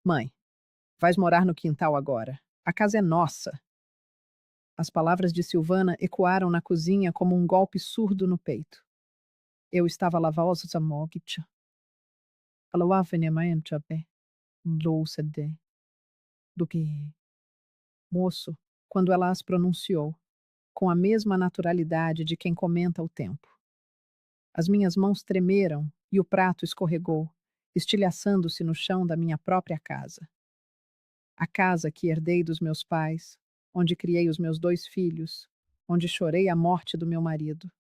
Mãe, vais morar no quintal agora. A casa é nossa. As palavras de Silvana ecoaram na cozinha como um golpe surdo no peito. Eu estava lavando a mogcha. Do que moço, quando ela as pronunciou, com a mesma naturalidade de quem comenta o tempo. As minhas mãos tremeram e o prato escorregou, estilhaçando-se no chão da minha própria casa. A casa que herdei dos meus pais, onde criei os meus 2 filhos, onde chorei a morte do meu marido.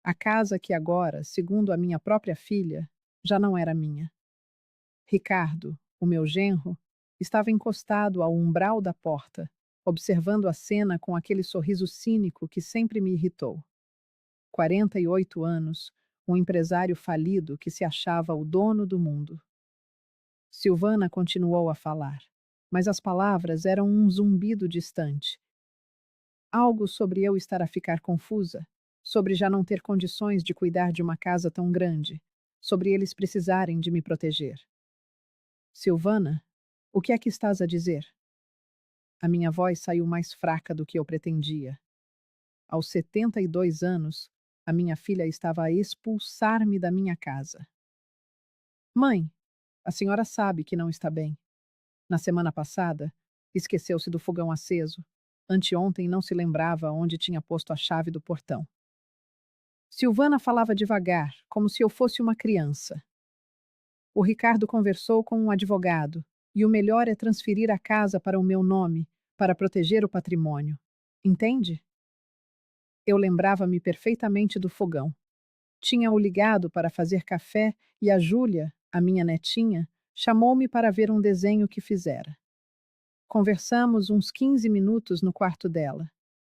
A casa que agora, segundo a minha própria filha, já não era minha. Ricardo, o meu genro, estava encostado ao umbral da porta, observando a cena com aquele sorriso cínico que sempre me irritou. 48 anos, um empresário falido que se achava o dono do mundo. Silvana continuou a falar, mas as palavras eram um zumbido distante. Algo sobre eu estar a ficar confusa, sobre já não ter condições de cuidar de uma casa tão grande, sobre eles precisarem de me proteger. Silvana, o que é que estás a dizer? A minha voz saiu mais fraca do que eu pretendia. Aos 72 anos, a minha filha estava a expulsar-me da minha casa. Mãe, a senhora sabe que não está bem. Na semana passada, esqueceu-se do fogão aceso. Anteontem não se lembrava onde tinha posto a chave do portão. Silvana falava devagar, como se eu fosse uma criança. O Ricardo conversou com um advogado, e o melhor é transferir a casa para o meu nome, para proteger o patrimônio. Entende? Eu lembrava-me perfeitamente do fogão. Tinha-o ligado para fazer café e a Júlia, a minha netinha, chamou-me para ver um desenho que fizera. Conversamos uns 15 minutos no quarto dela.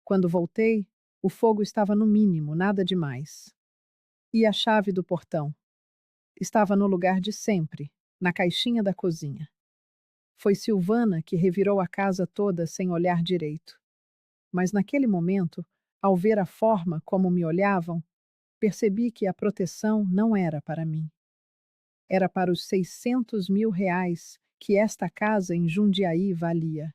Quando voltei, o fogo estava no mínimo, nada demais. E a chave do portão? Estava no lugar de sempre, na caixinha da cozinha. Foi Silvana que revirou a casa toda sem olhar direito. Mas naquele momento, ao ver a forma como me olhavam, percebi que a proteção não era para mim. Era para os 600 mil reais que esta casa em Jundiaí valia.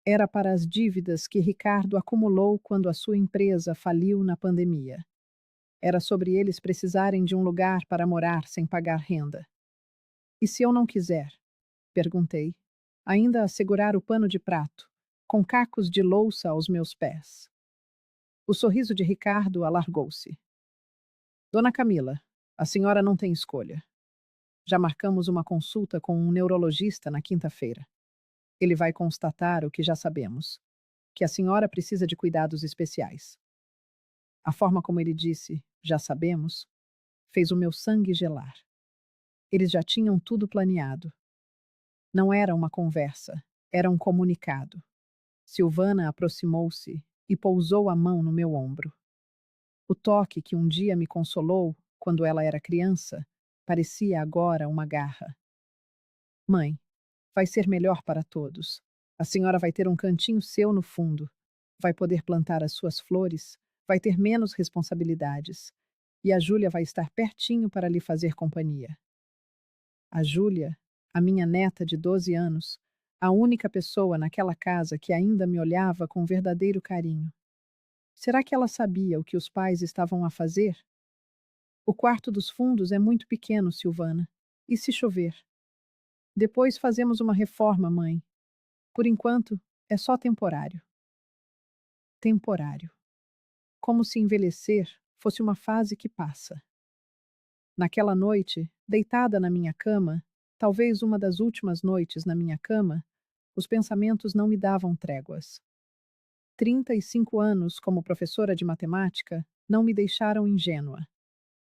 Era para as dívidas que Ricardo acumulou quando a sua empresa faliu na pandemia. Era sobre eles precisarem de um lugar para morar sem pagar renda. E se eu não quiser? Perguntei, ainda a segurar o pano de prato, com cacos de louça aos meus pés. O sorriso de Ricardo alargou-se. Dona Camila, a senhora não tem escolha. Já marcamos uma consulta com um neurologista na quinta-feira. Ele vai constatar o que já sabemos, que a senhora precisa de cuidados especiais. A forma como ele disse, já sabemos, fez o meu sangue gelar. Eles já tinham tudo planeado. Não era uma conversa, era um comunicado. Silvana aproximou-se e pousou a mão no meu ombro. O toque que um dia me consolou, quando ela era criança, parecia agora uma garra. Mãe, vai ser melhor para todos. A senhora vai ter um cantinho seu no fundo. Vai poder plantar as suas flores, vai ter menos responsabilidades. E a Júlia vai estar pertinho para lhe fazer companhia. A Júlia, a minha neta de 12 anos, a única pessoa naquela casa que ainda me olhava com verdadeiro carinho. Será que ela sabia o que os pais estavam a fazer? O quarto dos fundos é muito pequeno, Silvana. E se chover? Depois fazemos uma reforma, mãe. Por enquanto, é só temporário. Temporário. Como se envelhecer fosse uma fase que passa. Naquela noite, deitada na minha cama, talvez uma das últimas noites na minha cama, os pensamentos não me davam tréguas. 35 anos como professora de matemática não me deixaram ingênua.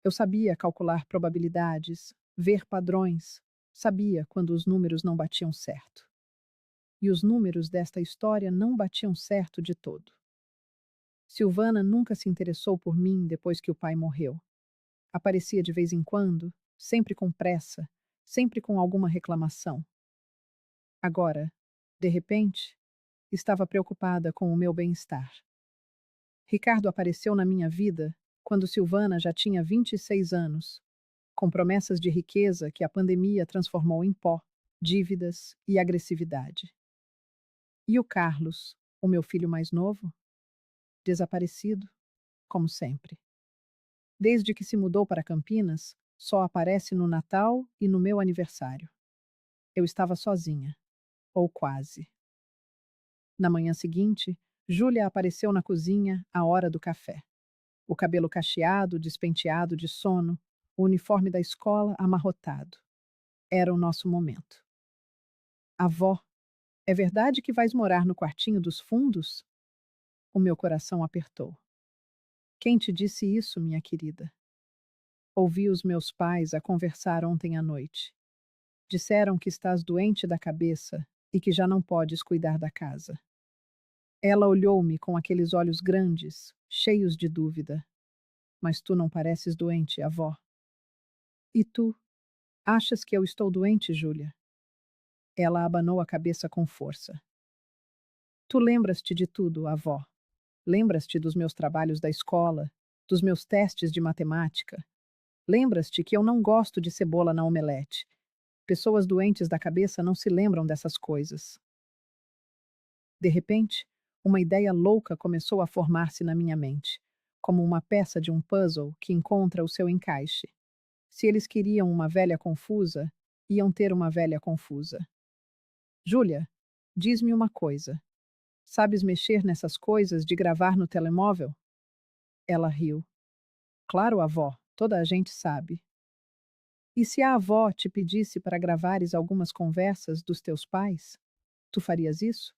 Eu sabia calcular probabilidades, ver padrões, sabia quando os números não batiam certo. E os números desta história não batiam certo de todo. Silvana nunca se interessou por mim depois que o pai morreu. Aparecia de vez em quando, sempre com pressa, sempre com alguma reclamação. Agora, de repente, estava preocupada com o meu bem-estar. Ricardo apareceu na minha vida quando Silvana já tinha 26 anos, com promessas de riqueza que a pandemia transformou em pó, dívidas e agressividade. E o Carlos, o meu filho mais novo? Desaparecido, como sempre. Desde que se mudou para Campinas, só aparece no Natal e no meu aniversário. Eu estava sozinha, ou quase. Na manhã seguinte, Júlia apareceu na cozinha à hora do café. O cabelo cacheado, despenteado de sono, o uniforme da escola amarrotado. Era o nosso momento. Avó, é verdade que vais morar no quartinho dos fundos? O meu coração apertou. Quem te disse isso, minha querida? Ouvi os meus pais a conversar ontem à noite. Disseram que estás doente da cabeça e que já não podes cuidar da casa. Ela olhou-me com aqueles olhos grandes, cheios de dúvida. Mas tu não pareces doente, avó. E tu? Achas que eu estou doente, Júlia? Ela abanou a cabeça com força. Tu lembras-te de tudo, avó. Lembras-te dos meus trabalhos da escola, dos meus testes de matemática. Lembras-te que eu não gosto de cebola na omelete. Pessoas doentes da cabeça não se lembram dessas coisas. De repente, uma ideia louca começou a formar-se na minha mente, como uma peça de um puzzle que encontra o seu encaixe. Se eles queriam uma velha confusa, iam ter uma velha confusa. Júlia, diz-me uma coisa. Sabes mexer nessas coisas de gravar no telemóvel? Ela riu. Claro, avó, toda a gente sabe. E se a avó te pedisse para gravares algumas conversas dos teus pais, tu farias isso?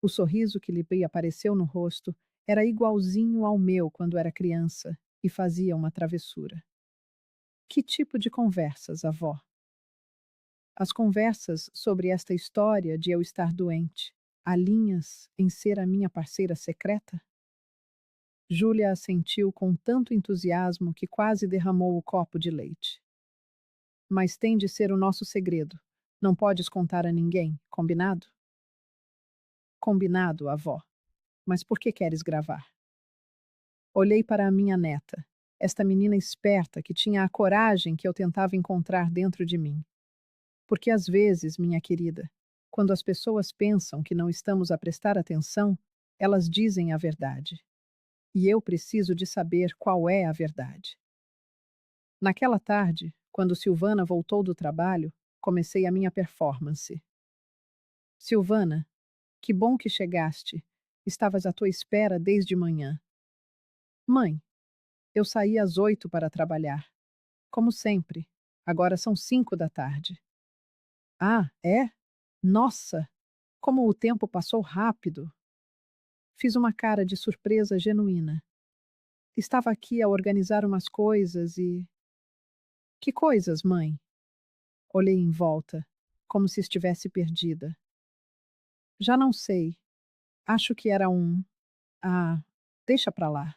O sorriso que lhe apareceu no rosto era igualzinho ao meu quando era criança e fazia uma travessura. Que tipo de conversas, avó? As conversas sobre esta história de eu estar doente, alinhas em ser a minha parceira secreta? Júlia assentiu com tanto entusiasmo que quase derramou o copo de leite. Mas tem de ser o nosso segredo. Não podes contar a ninguém, combinado? Combinado, avó. Mas por que queres gravar? Olhei para a minha neta, esta menina esperta que tinha a coragem que eu tentava encontrar dentro de mim. Porque às vezes, minha querida, quando as pessoas pensam que não estamos a prestar atenção, elas dizem a verdade. E eu preciso de saber qual é a verdade. Naquela tarde, quando Silvana voltou do trabalho, comecei a minha performance. Silvana, que bom que chegaste. Estavas à tua espera desde manhã. Mãe, eu saí às 8 para trabalhar. Como sempre. Agora são 5 da tarde. Ah, é? Nossa! Como o tempo passou rápido! Fiz uma cara de surpresa genuína. Estava aqui a organizar umas coisas e. Que coisas, mãe? Olhei em volta, como se estivesse perdida. Já não sei. Acho que era um. Ah, deixa pra lá.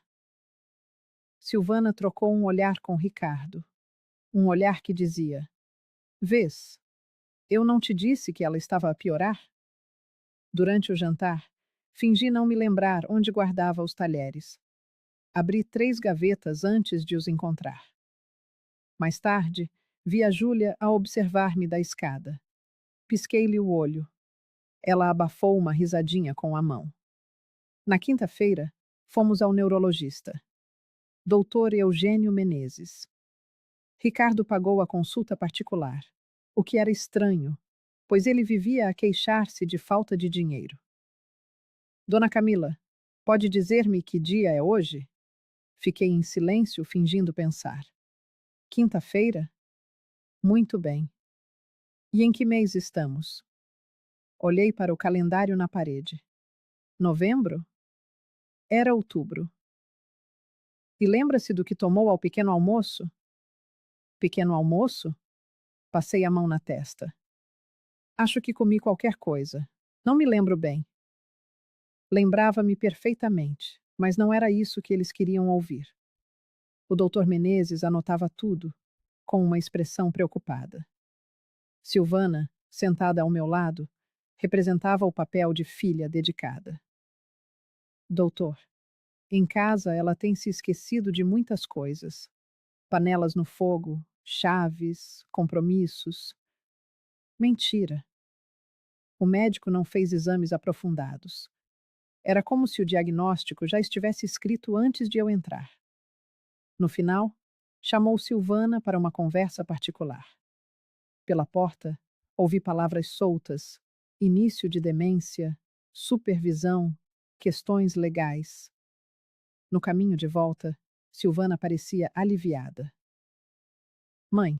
Silvana trocou um olhar com Ricardo. Um olhar que dizia: Vês, eu não te disse que ela estava a piorar? Durante o jantar, fingi não me lembrar onde guardava os talheres. Abri 3 gavetas antes de os encontrar. Mais tarde, vi a Júlia a observar-me da escada. Pisquei-lhe o olho. Ela abafou uma risadinha com a mão. Na quinta-feira, fomos ao neurologista. Doutor Eugênio Menezes. Ricardo pagou a consulta particular, o que era estranho, pois ele vivia a queixar-se de falta de dinheiro. Dona Camila, pode dizer-me que dia é hoje? Fiquei em silêncio, fingindo pensar. Quinta-feira? Muito bem. E em que mês estamos? Olhei para o calendário na parede. Novembro? Era outubro. E lembra-se do que tomou ao pequeno almoço? Pequeno almoço? Passei a mão na testa. Acho que comi qualquer coisa. Não me lembro bem. Lembrava-me perfeitamente, mas não era isso que eles queriam ouvir. O doutor Menezes anotava tudo, com uma expressão preocupada. Silvana, sentada ao meu lado, representava o papel de filha dedicada. Doutor, em casa ela tem se esquecido de muitas coisas. Panelas no fogo, chaves, compromissos. Mentira. O médico não fez exames aprofundados. Era como se o diagnóstico já estivesse escrito antes de eu entrar. No final, chamou Silvana para uma conversa particular. Pela porta, ouvi palavras soltas: início de demência, supervisão, questões legais. No caminho de volta, Silvana parecia aliviada. Mãe,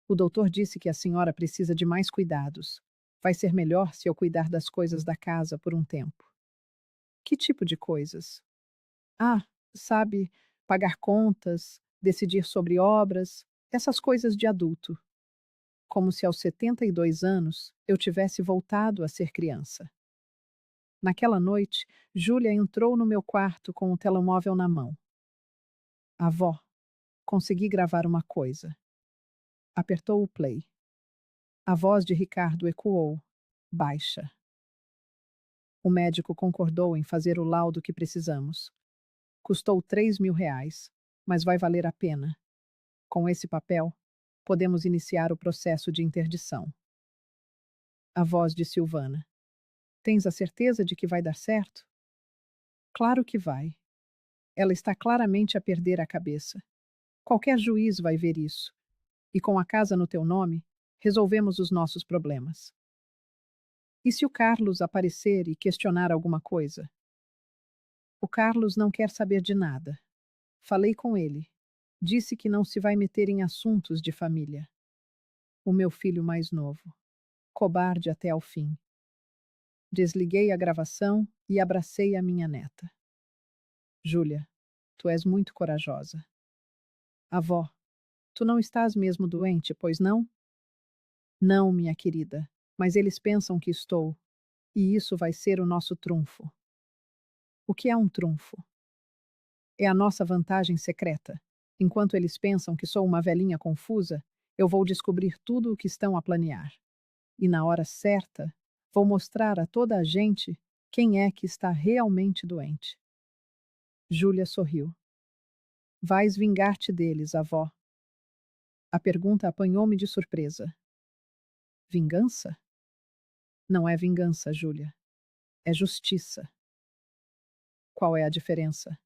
o doutor disse que a senhora precisa de mais cuidados. Vai ser melhor se eu cuidar das coisas da casa por um tempo. Que tipo de coisas? Ah, sabe, pagar contas, decidir sobre obras, essas coisas de adulto. Como se aos 72 anos eu tivesse voltado a ser criança. Naquela noite, Júlia entrou no meu quarto com o telemóvel na mão. Avó, consegui gravar uma coisa. Apertou o play. A voz de Ricardo ecoou. Baixa. O médico concordou em fazer o laudo que precisamos. Custou R$ 3.000, mas vai valer a pena. Com esse papel, podemos iniciar o processo de interdição. A voz de Silvana. Tens a certeza de que vai dar certo? Claro que vai. Ela está claramente a perder a cabeça. Qualquer juiz vai ver isso. E com a casa no teu nome, resolvemos os nossos problemas. E se o Carlos aparecer e questionar alguma coisa? O Carlos não quer saber de nada. Falei com ele. Disse que não se vai meter em assuntos de família. O meu filho mais novo. Cobarde até ao fim. Desliguei a gravação e abracei a minha neta. Júlia, tu és muito corajosa. Avó, tu não estás mesmo doente, pois não? Não, minha querida, mas eles pensam que estou, e isso vai ser o nosso trunfo. O que é um trunfo? É a nossa vantagem secreta. Enquanto eles pensam que sou uma velhinha confusa, eu vou descobrir tudo o que estão a planear. E na hora certa, vou mostrar a toda a gente quem é que está realmente doente. Júlia sorriu. Vais vingar-te deles, avó. A pergunta apanhou-me de surpresa. Vingança? Não é vingança, Júlia. É justiça. Qual é a diferença?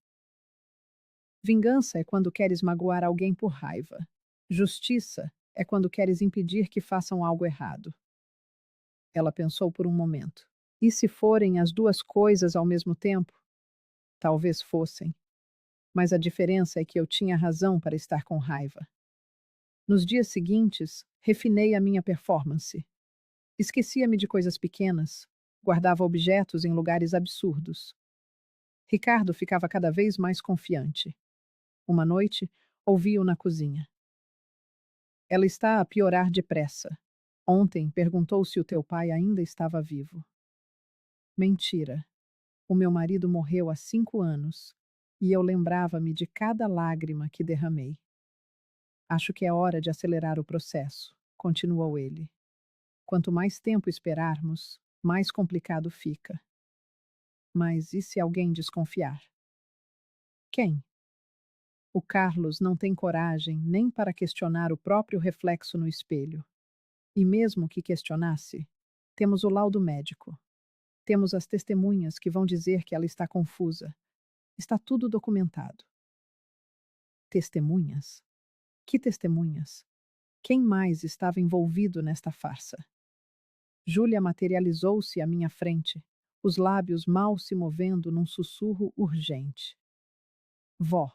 Vingança é quando queres magoar alguém por raiva. Justiça é quando queres impedir que façam algo errado. Ela pensou por um momento. E se forem as duas coisas ao mesmo tempo? Talvez fossem. Mas a diferença é que eu tinha razão para estar com raiva. Nos dias seguintes, refinei a minha performance. Esquecia-me de coisas pequenas, guardava objetos em lugares absurdos. Ricardo ficava cada vez mais confiante. Uma noite, ouvi-o na cozinha. Ela está a piorar depressa. Ontem perguntou se o teu pai ainda estava vivo. Mentira. O meu marido morreu há 5 anos e eu lembrava-me de cada lágrima que derramei. Acho que é hora de acelerar o processo, continuou ele. Quanto mais tempo esperarmos, mais complicado fica. Mas e se alguém desconfiar? Quem? O Carlos não tem coragem nem para questionar o próprio reflexo no espelho. E mesmo que questionasse, temos o laudo médico. Temos as testemunhas que vão dizer que ela está confusa. Está tudo documentado. Testemunhas? Que testemunhas? Quem mais estava envolvido nesta farsa? Júlia materializou-se à minha frente, os lábios mal se movendo num sussurro urgente. Vó,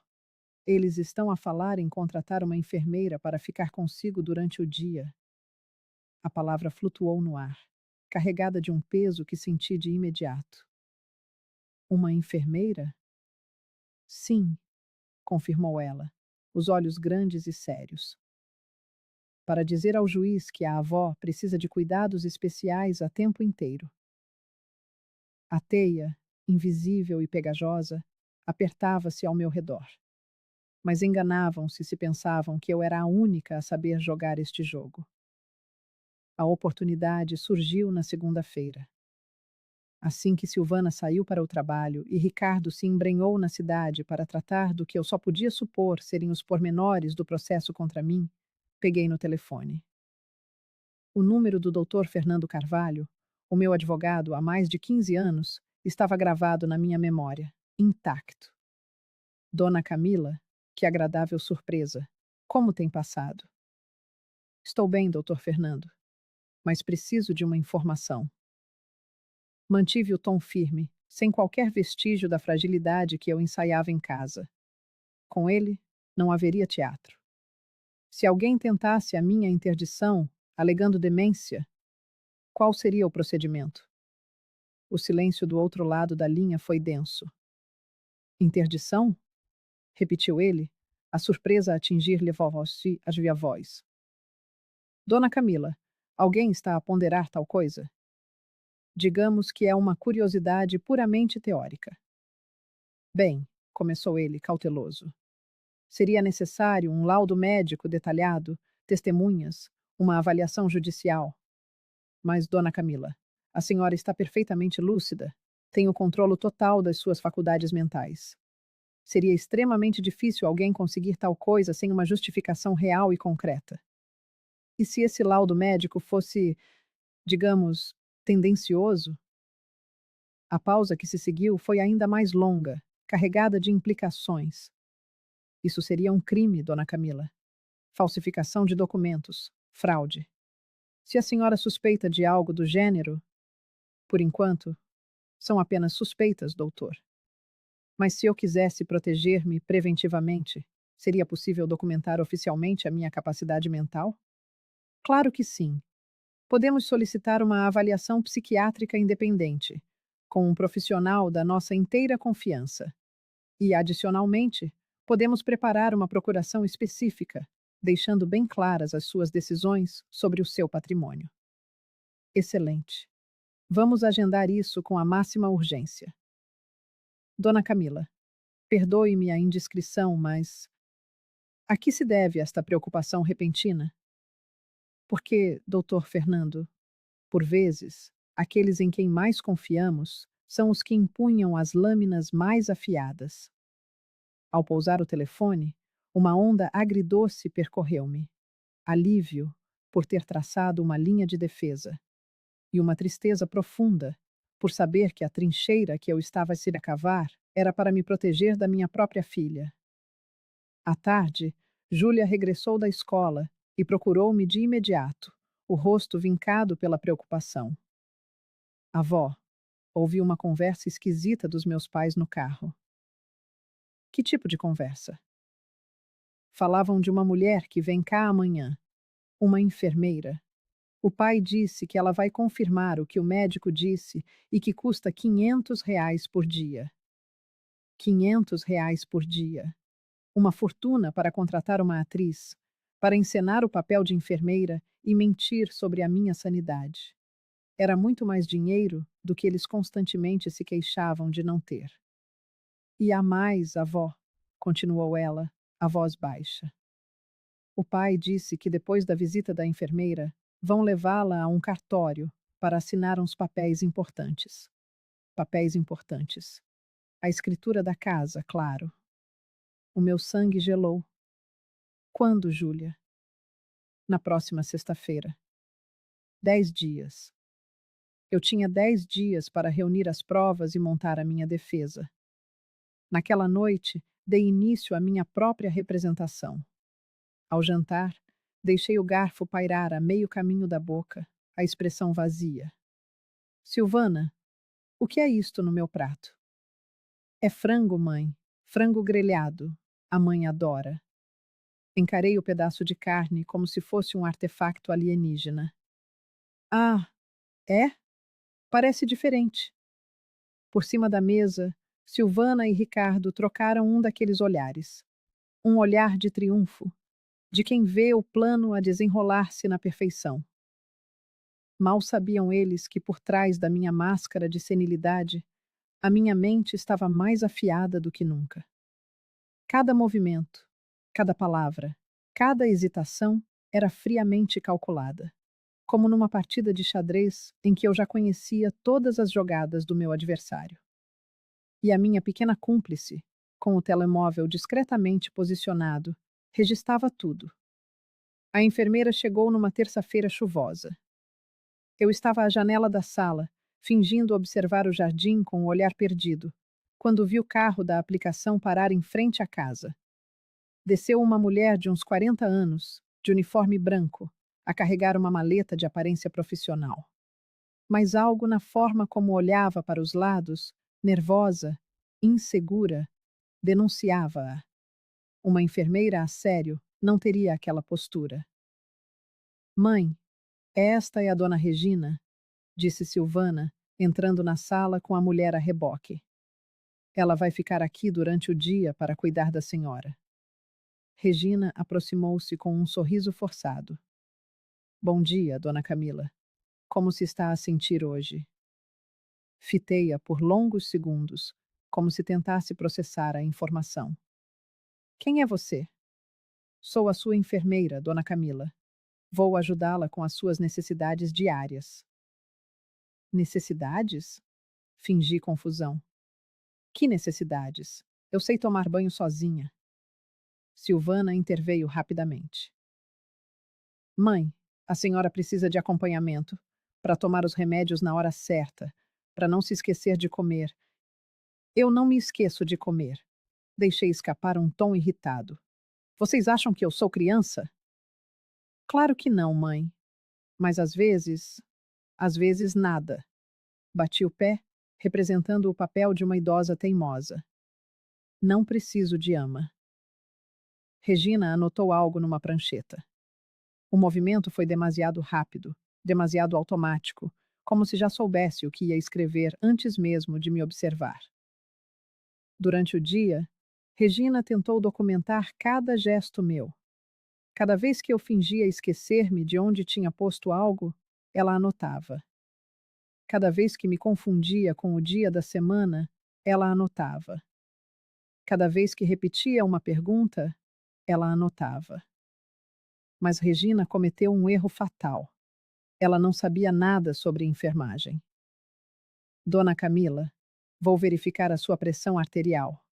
eles estão a falar em contratar uma enfermeira para ficar consigo durante o dia. A palavra flutuou no ar, carregada de um peso que senti de imediato. Uma enfermeira? Sim, confirmou ela, os olhos grandes e sérios. Para dizer ao juiz que a avó precisa de cuidados especiais a tempo inteiro. A teia, invisível e pegajosa, apertava-se ao meu redor. Mas enganavam-se se pensavam que eu era a única a saber jogar este jogo. A oportunidade surgiu na segunda-feira. Assim que Silvana saiu para o trabalho e Ricardo se embrenhou na cidade para tratar do que eu só podia supor serem os pormenores do processo contra mim, peguei no telefone. O número do Dr. Fernando Carvalho, o meu advogado há mais de 15 anos, estava gravado na minha memória, intacto. Dona Camila, que agradável surpresa. Como tem passado? Estou bem, Dr. Fernando, mas preciso de uma informação. Mantive o tom firme, sem qualquer vestígio da fragilidade que eu ensaiava em casa. Com ele, não haveria teatro. Se alguém tentasse a minha interdição, alegando demência, qual seria o procedimento? O silêncio do outro lado da linha foi denso. Interdição? Repetiu ele, a surpresa a atingir-lhe a viva voz. Dona Camila, alguém está a ponderar tal coisa? Digamos que é uma curiosidade puramente teórica. Bem, começou ele, cauteloso. Seria necessário um laudo médico detalhado, testemunhas, uma avaliação judicial. Mas, Dona Camila, a senhora está perfeitamente lúcida, tem o controlo total das suas faculdades mentais. Seria extremamente difícil alguém conseguir tal coisa sem uma justificação real e concreta. E se esse laudo médico fosse, digamos, tendencioso? A pausa que se seguiu foi ainda mais longa, carregada de implicações. Isso seria um crime, Dona Camila. Falsificação de documentos, fraude. Se a senhora suspeita de algo do gênero, por enquanto, são apenas suspeitas, doutor. Mas se eu quisesse proteger-me preventivamente, seria possível documentar oficialmente a minha capacidade mental? Claro que sim. Podemos solicitar uma avaliação psiquiátrica independente, com um profissional da nossa inteira confiança. E, adicionalmente, podemos preparar uma procuração específica, deixando bem claras as suas decisões sobre o seu patrimônio. Excelente. Vamos agendar isso com a máxima urgência. Dona Camila, perdoe-me a indiscrição, mas a que se deve esta preocupação repentina? Porque, doutor Fernando, por vezes, aqueles em quem mais confiamos são os que empunham as lâminas mais afiadas. Ao pousar o telefone, uma onda agridoce percorreu-me. Alívio, por ter traçado uma linha de defesa, e uma tristeza profunda, por saber que a trincheira que eu estava a se cavar era para me proteger da minha própria filha. À tarde, Júlia regressou da escola e procurou-me de imediato, o rosto vincado pela preocupação. Avó, ouvi uma conversa esquisita dos meus pais no carro. Que tipo de conversa? Falavam de uma mulher que vem cá amanhã, uma enfermeira. O pai disse que ela vai confirmar o que o médico disse e que custa R$ 500 por dia. R$ 500 por dia. Uma fortuna para contratar uma atriz, para encenar o papel de enfermeira e mentir sobre a minha sanidade. Era muito mais dinheiro do que eles constantemente se queixavam de não ter. E há mais, avó, continuou ela, a voz baixa. O pai disse que depois da visita da enfermeira, vão levá-la a um cartório para assinar uns papéis importantes. Papéis importantes. A escritura da casa, claro. O meu sangue gelou. Quando, Júlia? Na próxima sexta-feira. 10 dias. Eu tinha 10 dias para reunir as provas e montar a minha defesa. Naquela noite, dei início à minha própria representação. Ao jantar, deixei o garfo pairar a meio caminho da boca, a expressão vazia. Silvana, o que é isto no meu prato? É frango, mãe. Frango grelhado. A mãe adora. Encarei o pedaço de carne como se fosse um artefacto alienígena. Ah, é? Parece diferente. Por cima da mesa, Silvana e Ricardo trocaram um daqueles olhares. Um olhar de triunfo, de quem vê o plano a desenrolar-se na perfeição. Mal sabiam eles que por trás da minha máscara de senilidade, a minha mente estava mais afiada do que nunca. Cada movimento, cada palavra, cada hesitação era friamente calculada, como numa partida de xadrez em que eu já conhecia todas as jogadas do meu adversário. E a minha pequena cúmplice, com o telemóvel discretamente posicionado, registrava tudo. A enfermeira chegou numa terça-feira chuvosa. Eu estava à janela da sala, fingindo observar o jardim com o olhar perdido, quando vi o carro da aplicação parar em frente à casa. Desceu uma mulher de uns 40 anos, de uniforme branco, a carregar uma maleta de aparência profissional. Mas algo na forma como olhava para os lados, nervosa, insegura, denunciava-a. Uma enfermeira a sério não teria aquela postura. Mãe, esta é a dona Regina, disse Silvana, entrando na sala com a mulher a reboque. Ela vai ficar aqui durante o dia para cuidar da senhora. Regina aproximou-se com um sorriso forçado. Bom dia, dona Camila. Como se está a sentir hoje? Fitei-a por longos segundos, como se tentasse processar a informação. Quem é você? Sou a sua enfermeira, dona Camila. Vou ajudá-la com as suas necessidades diárias. Necessidades? Fingi confusão. Que necessidades? Eu sei tomar banho sozinha. Silvana interveio rapidamente. Mãe, a senhora precisa de acompanhamento para tomar os remédios na hora certa, para não se esquecer de comer. Eu não me esqueço de comer. Deixei escapar um tom irritado. Vocês acham que eu sou criança? Claro que não, mãe. Mas às vezes nada. Bati o pé, representando o papel de uma idosa teimosa. Não preciso de ama. Regina anotou algo numa prancheta. O movimento foi demasiado rápido, demasiado automático, como se já soubesse o que ia escrever antes mesmo de me observar. Durante o dia, Regina tentou documentar cada gesto meu. Cada vez que eu fingia esquecer-me de onde tinha posto algo, ela anotava. Cada vez que me confundia com o dia da semana, ela anotava. Cada vez que repetia uma pergunta, ela anotava. Mas Regina cometeu um erro fatal. Ela não sabia nada sobre enfermagem. Dona Camila, vou verificar a sua pressão arterial,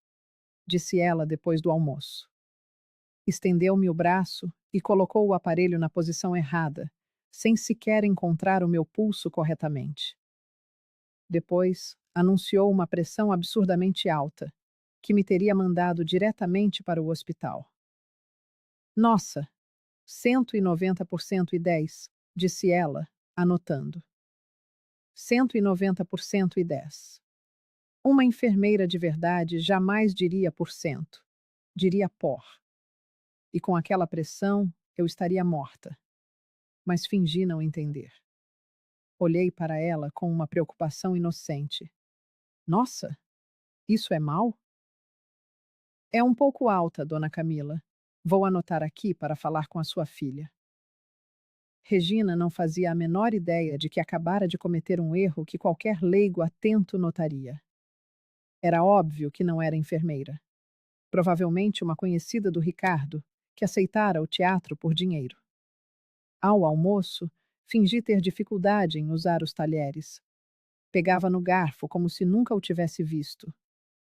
disse ela depois do almoço. Estendeu-me o braço e colocou o aparelho na posição errada, sem sequer encontrar o meu pulso corretamente. Depois, anunciou uma pressão absurdamente alta, que me teria mandado diretamente para o hospital. Nossa, 190 por 110, disse ela, anotando. 190 por 110. Uma enfermeira de verdade jamais diria por cento, diria por. E com aquela pressão, eu estaria morta. Mas fingi não entender. Olhei para ela com uma preocupação inocente. Nossa, isso é mal? É um pouco alta, dona Camila. Vou anotar aqui para falar com a sua filha. Regina não fazia a menor ideia de que acabara de cometer um erro que qualquer leigo atento notaria. Era óbvio que não era enfermeira. Provavelmente uma conhecida do Ricardo, que aceitara o teatro por dinheiro. Ao almoço, fingi ter dificuldade em usar os talheres. Pegava no garfo como se nunca o tivesse visto.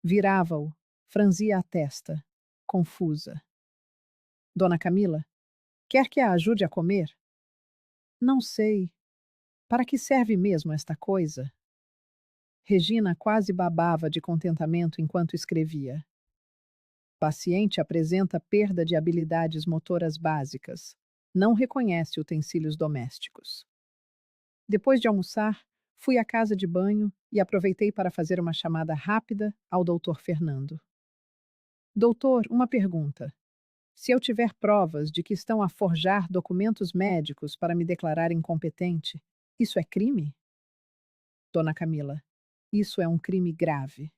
Virava-o, franzia a testa, confusa. Dona Camila, quer que a ajude a comer? Não sei. Para que serve mesmo esta coisa? Regina quase babava de contentamento enquanto escrevia. Paciente apresenta perda de habilidades motoras básicas. Não reconhece utensílios domésticos. Depois de almoçar, fui à casa de banho e aproveitei para fazer uma chamada rápida ao doutor Fernando. Doutor, uma pergunta. Se eu tiver provas de que estão a forjar documentos médicos para me declarar incompetente, isso é crime? Dona Camila, isso é um crime grave.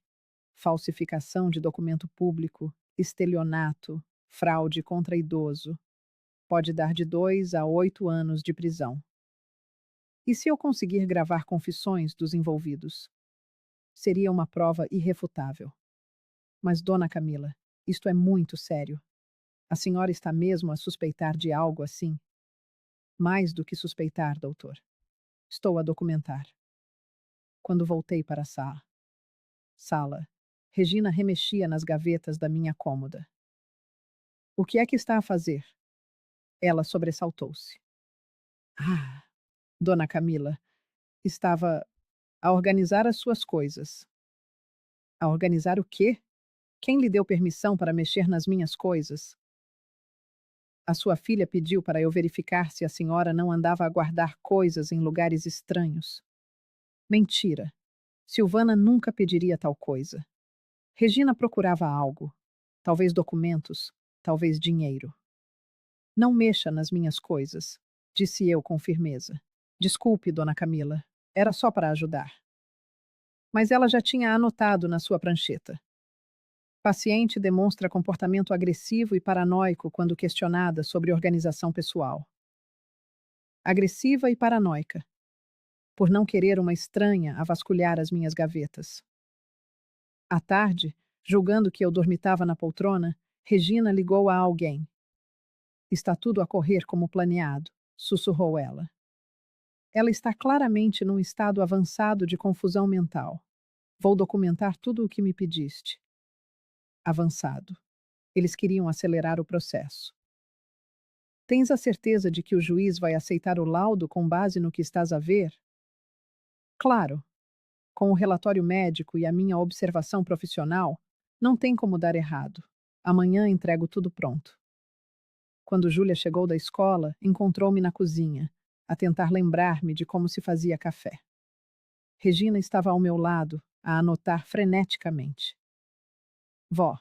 Falsificação de documento público, estelionato, fraude contra idoso. Pode dar de 2 a 8 anos de prisão. E se eu conseguir gravar confissões dos envolvidos? Seria uma prova irrefutável. Mas, dona Camila, isto é muito sério. A senhora está mesmo a suspeitar de algo assim? Mais do que suspeitar, doutor. Estou a documentar. Quando voltei para a sala, Regina remexia nas gavetas da minha cômoda. O que é que está a fazer? Ela sobressaltou-se. Ah! Dona Camila estava a organizar as suas coisas. A organizar o quê? Quem lhe deu permissão para mexer nas minhas coisas? A sua filha pediu para eu verificar se a senhora não andava a guardar coisas em lugares estranhos. Mentira. Silvana nunca pediria tal coisa. Regina procurava algo. Talvez documentos, talvez dinheiro. Não mexa nas minhas coisas, disse eu com firmeza. Desculpe, dona Camila. Era só para ajudar. Mas ela já tinha anotado na sua prancheta. Paciente demonstra comportamento agressivo e paranoico quando questionada sobre organização pessoal. Agressiva e paranoica, por não querer uma estranha a vasculhar as minhas gavetas. À tarde, julgando que eu dormitava na poltrona, Regina ligou a alguém. Está tudo a correr como planeado, sussurrou ela. Ela está claramente num estado avançado de confusão mental. Vou documentar tudo o que me pediste. Avançado. Eles queriam acelerar o processo. Tens a certeza de que o juiz vai aceitar o laudo com base no que estás a ver? Claro. Com o relatório médico e a minha observação profissional, não tem como dar errado. Amanhã entrego tudo pronto. Quando Júlia chegou da escola, encontrou-me na cozinha, a tentar lembrar-me de como se fazia café. Regina estava ao meu lado, a anotar freneticamente. Vó,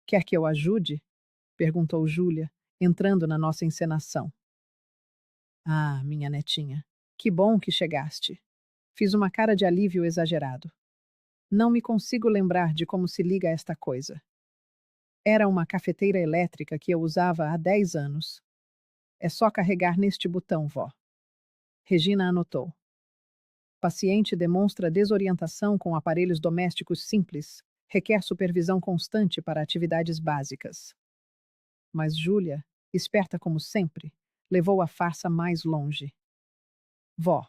quer que eu ajude? Perguntou Júlia, entrando na nossa encenação. Ah, minha netinha, que bom que chegaste. Fiz uma cara de alívio exagerado. Não me consigo lembrar de como se liga a esta coisa. Era uma cafeteira elétrica que eu usava há 10 anos. É só carregar neste botão, vó. Regina anotou. Paciente demonstra desorientação com aparelhos domésticos simples. Requer supervisão constante para atividades básicas. Mas Júlia, esperta como sempre, levou a farsa mais longe. Vó,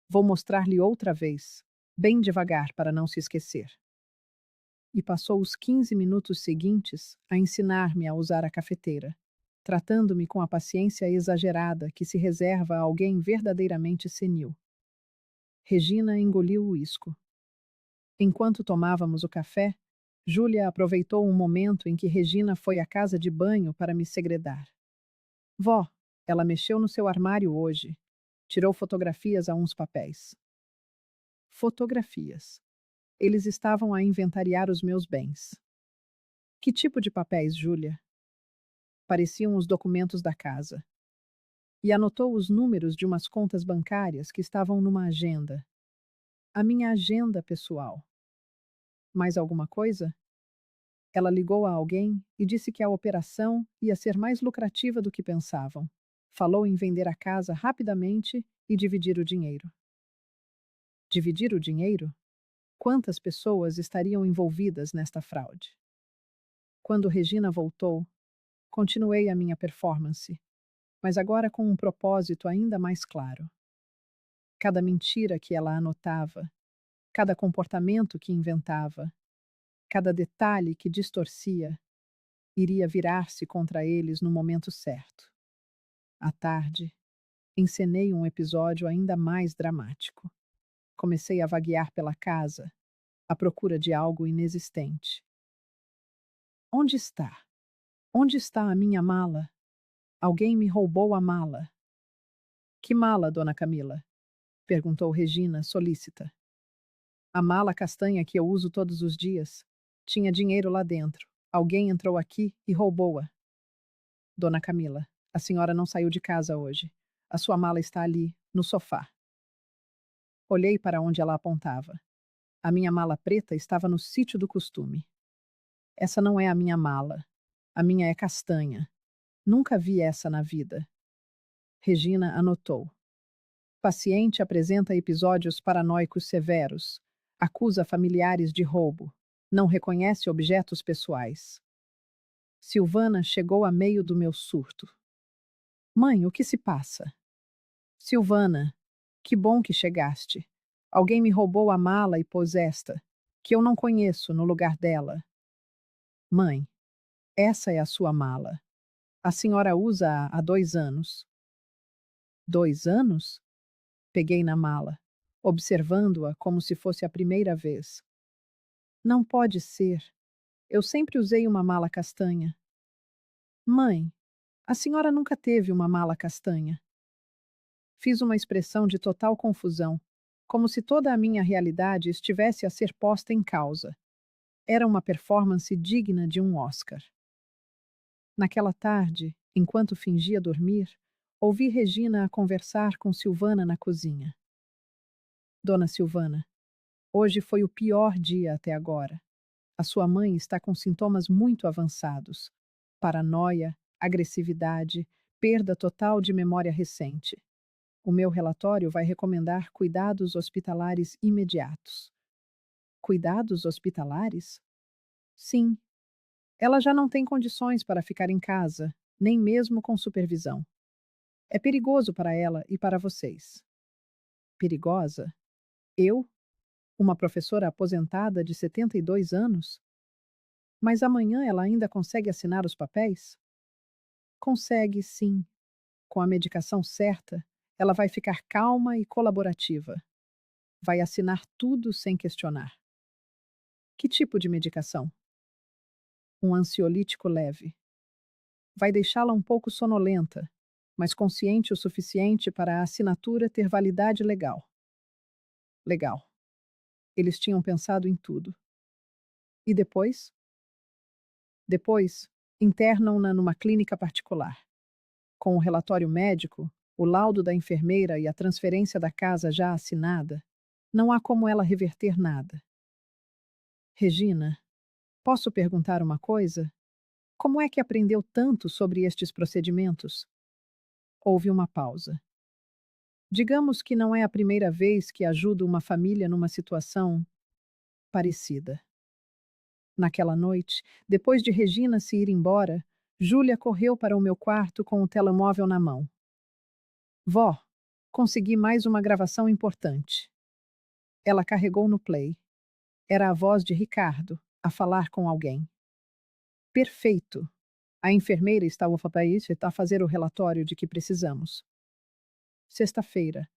vou mostrar-lhe outra vez, bem devagar para não se esquecer. E passou os 15 minutos seguintes a ensinar-me a usar a cafeteira, tratando-me com a paciência exagerada que se reserva a alguém verdadeiramente senil. Regina engoliu o uísco. Enquanto tomávamos o café, Júlia aproveitou um momento em que Regina foi à casa de banho para me segredar. Vó, ela mexeu no seu armário hoje. Tirou fotografias a uns papéis. Fotografias. Eles estavam a inventariar os meus bens. Que tipo de papéis, Júlia? Pareciam os documentos da casa. E anotou os números de umas contas bancárias que estavam numa agenda. A minha agenda pessoal. Mais alguma coisa? Ela ligou a alguém e disse que a operação ia ser mais lucrativa do que pensavam. Falou em vender a casa rapidamente e dividir o dinheiro. Dividir o dinheiro? Quantas pessoas estariam envolvidas nesta fraude? Quando Regina voltou, continuei a minha performance, mas agora com um propósito ainda mais claro. Cada mentira que ela anotava, cada comportamento que inventava, cada detalhe que distorcia, iria virar-se contra eles no momento certo. À tarde, encenei um episódio ainda mais dramático. Comecei a vaguear pela casa, à procura de algo inexistente. Onde está? Onde está a minha mala? Alguém me roubou a mala. Que mala, dona Camila? Perguntou Regina, solícita. A mala castanha que eu uso todos os dias. Tinha dinheiro lá dentro. Alguém entrou aqui e roubou-a. Dona Camila, a senhora não saiu de casa hoje. A sua mala está ali, no sofá. Olhei para onde ela apontava. A minha mala preta estava no sítio do costume. Essa não é a minha mala. A minha é castanha. Nunca vi essa na vida. Regina anotou. Paciente apresenta episódios paranoicos severos. Acusa familiares de roubo. Não reconhece objetos pessoais. Silvana chegou a meio do meu surto. Mãe, o que se passa? Silvana, que bom que chegaste. Alguém me roubou a mala e pôs esta, que eu não conheço, no lugar dela. Mãe, essa é a sua mala. A senhora usa-a há 2 anos. 2 anos? Peguei na mala, observando-a como se fosse a primeira vez. Não pode ser. Eu sempre usei uma mala castanha. Mãe, a senhora nunca teve uma mala castanha. Fiz uma expressão de total confusão, como se toda a minha realidade estivesse a ser posta em causa. Era uma performance digna de um Oscar. Naquela tarde, enquanto fingia dormir, ouvi Regina a conversar com Silvana na cozinha. Dona Silvana, hoje foi o pior dia até agora. A sua mãe está com sintomas muito avançados: paranoia, agressividade, perda total de memória recente. O meu relatório vai recomendar cuidados hospitalares imediatos. Cuidados hospitalares? Sim. Ela já não tem condições para ficar em casa, nem mesmo com supervisão. É perigoso para ela e para vocês. Perigosa? Eu? Uma professora aposentada de 72 anos? Mas amanhã ela ainda consegue assinar os papéis? Consegue, sim. Com a medicação certa, ela vai ficar calma e colaborativa. Vai assinar tudo sem questionar. Que tipo de medicação? Um ansiolítico leve. Vai deixá-la um pouco sonolenta, mas consciente o suficiente para a assinatura ter validade legal. Legal. Eles tinham pensado em tudo. E depois? Depois, internam-na numa clínica particular. Com o relatório médico, o laudo da enfermeira e a transferência da casa já assinada, não há como ela reverter nada. Regina, posso perguntar uma coisa? Como é que aprendeu tanto sobre estes procedimentos? Houve uma pausa. Digamos que não é a primeira vez que ajudo uma família numa situação parecida. Naquela noite, depois de Regina se ir embora, Júlia correu para o meu quarto com o telemóvel na mão. Vó, consegui mais uma gravação importante. Ela carregou no play. Era a voz de Ricardo, a falar com alguém. Perfeito. A enfermeira estava a fazer o relatório de que precisamos. Sexta-feira.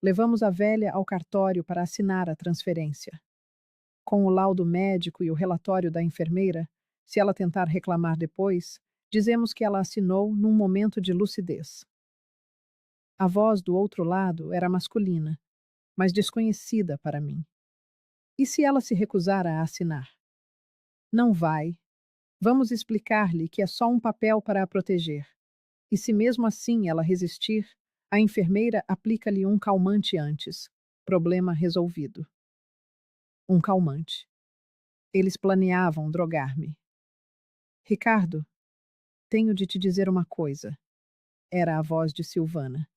Levamos a velha ao cartório para assinar a transferência. Com o laudo médico e o relatório da enfermeira, se ela tentar reclamar depois, dizemos que ela assinou num momento de lucidez. A voz do outro lado era masculina, mas desconhecida para mim. E se ela se recusar a assinar? Não vai. Vamos explicar-lhe que é só um papel para a proteger. E se mesmo assim ela resistir, a enfermeira aplica-lhe um calmante antes. Problema resolvido. Um calmante. Eles planeavam drogar-me. Ricardo, tenho de te dizer uma coisa. Era a voz de Silvana.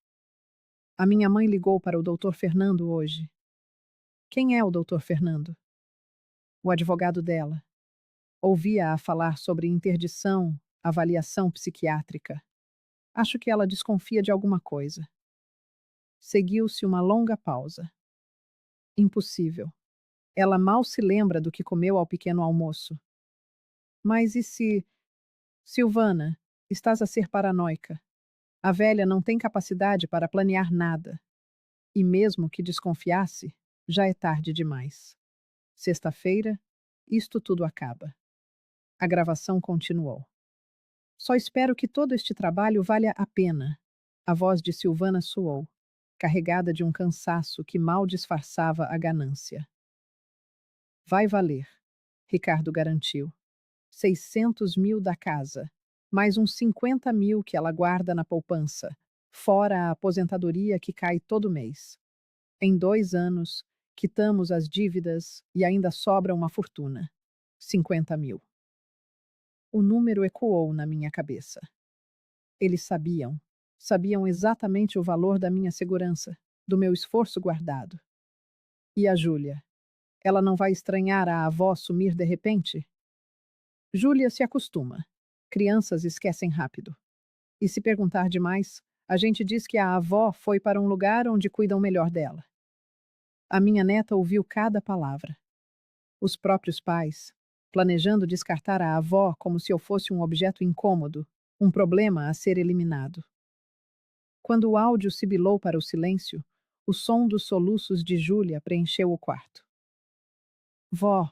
A minha mãe ligou para o Dr. Fernando hoje. Quem é o Dr. Fernando? O advogado dela. Ouvia-a falar sobre interdição, avaliação psiquiátrica. Acho que ela desconfia de alguma coisa. Seguiu-se uma longa pausa. Impossível. Ela mal se lembra do que comeu ao pequeno almoço. Mas e se... Silvana, estás a ser paranoica. A velha não tem capacidade para planear nada. E mesmo que desconfiasse, já é tarde demais. Sexta-feira, isto tudo acaba. A gravação continuou. Só espero que todo este trabalho valha a pena. A voz de Silvana soou, carregada de um cansaço que mal disfarçava a ganância. Vai valer, Ricardo garantiu. 600 mil da casa, mais uns 50 mil que ela guarda na poupança, fora a aposentadoria que cai todo mês. Em 2 anos, quitamos as dívidas e ainda sobra uma fortuna. 50 mil. O número ecoou na minha cabeça. Eles sabiam exatamente o valor da minha segurança, do meu esforço guardado. E a Júlia? Ela não vai estranhar a avó sumir de repente? Júlia se acostuma. Crianças esquecem rápido. E se perguntar demais, a gente diz que a avó foi para um lugar onde cuidam melhor dela. A minha neta ouviu cada palavra. Os próprios pais, planejando descartar a avó como se eu fosse um objeto incômodo, um problema a ser eliminado. Quando o áudio sibilou para o silêncio, O som dos soluços de Júlia preencheu o quarto. Vó,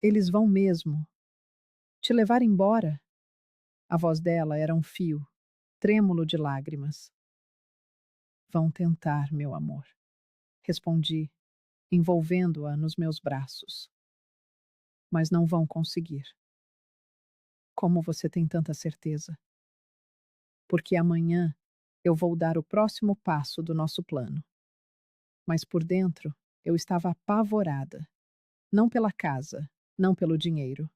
eles vão mesmo. Te levar embora? A voz dela era um fio, trêmulo de lágrimas. Vão tentar, meu amor, respondi, envolvendo-a nos meus braços. Mas não vão conseguir. Como você tem tanta certeza? Porque amanhã eu vou dar o próximo passo do nosso plano. Mas por dentro eu estava apavorada. Não pela casa, não pelo dinheiro.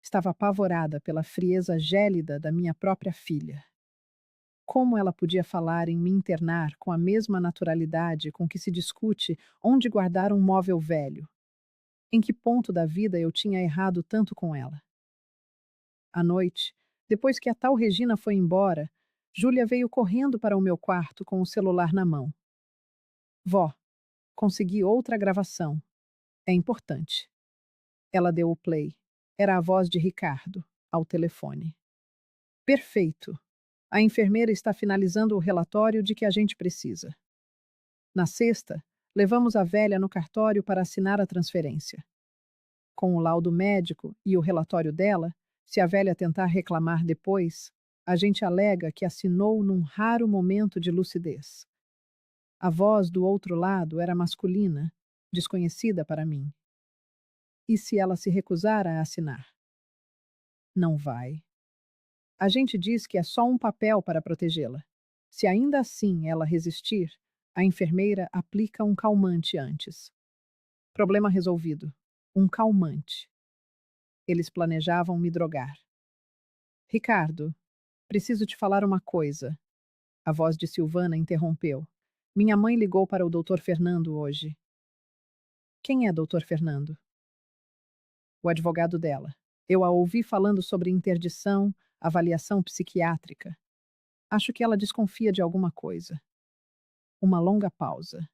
Estava apavorada pela frieza gélida da minha própria filha. Como ela podia falar em me internar com a mesma naturalidade com que se discute onde guardar um móvel velho? Em que ponto da vida eu tinha errado tanto com ela? À noite, depois que a tal Regina foi embora, Júlia veio correndo para o meu quarto com o celular na mão. Vó, consegui outra gravação. É importante. Ela deu o play. Era a voz de Ricardo, ao telefone. Perfeito. A enfermeira está finalizando o relatório de que a gente precisa. Na sexta, levamos a velha no cartório para assinar a transferência. Com o laudo médico e o relatório dela, se a velha tentar reclamar depois, a gente alega que assinou num raro momento de lucidez. A voz do outro lado era masculina, desconhecida para mim. E se ela se recusar a assinar? Não vai. A gente diz que é só um papel para protegê-la. Se ainda assim ela resistir, a enfermeira aplica um calmante antes. Problema resolvido. Um calmante. Eles planejavam me drogar. Ricardo, preciso te falar uma coisa. A voz de Silvana interrompeu. Minha mãe ligou para o Dr. Fernando hoje. Quem é Dr. Fernando? O advogado dela. Eu a ouvi falando sobre interdição, avaliação psiquiátrica. Acho que ela desconfia de alguma coisa. Uma longa pausa.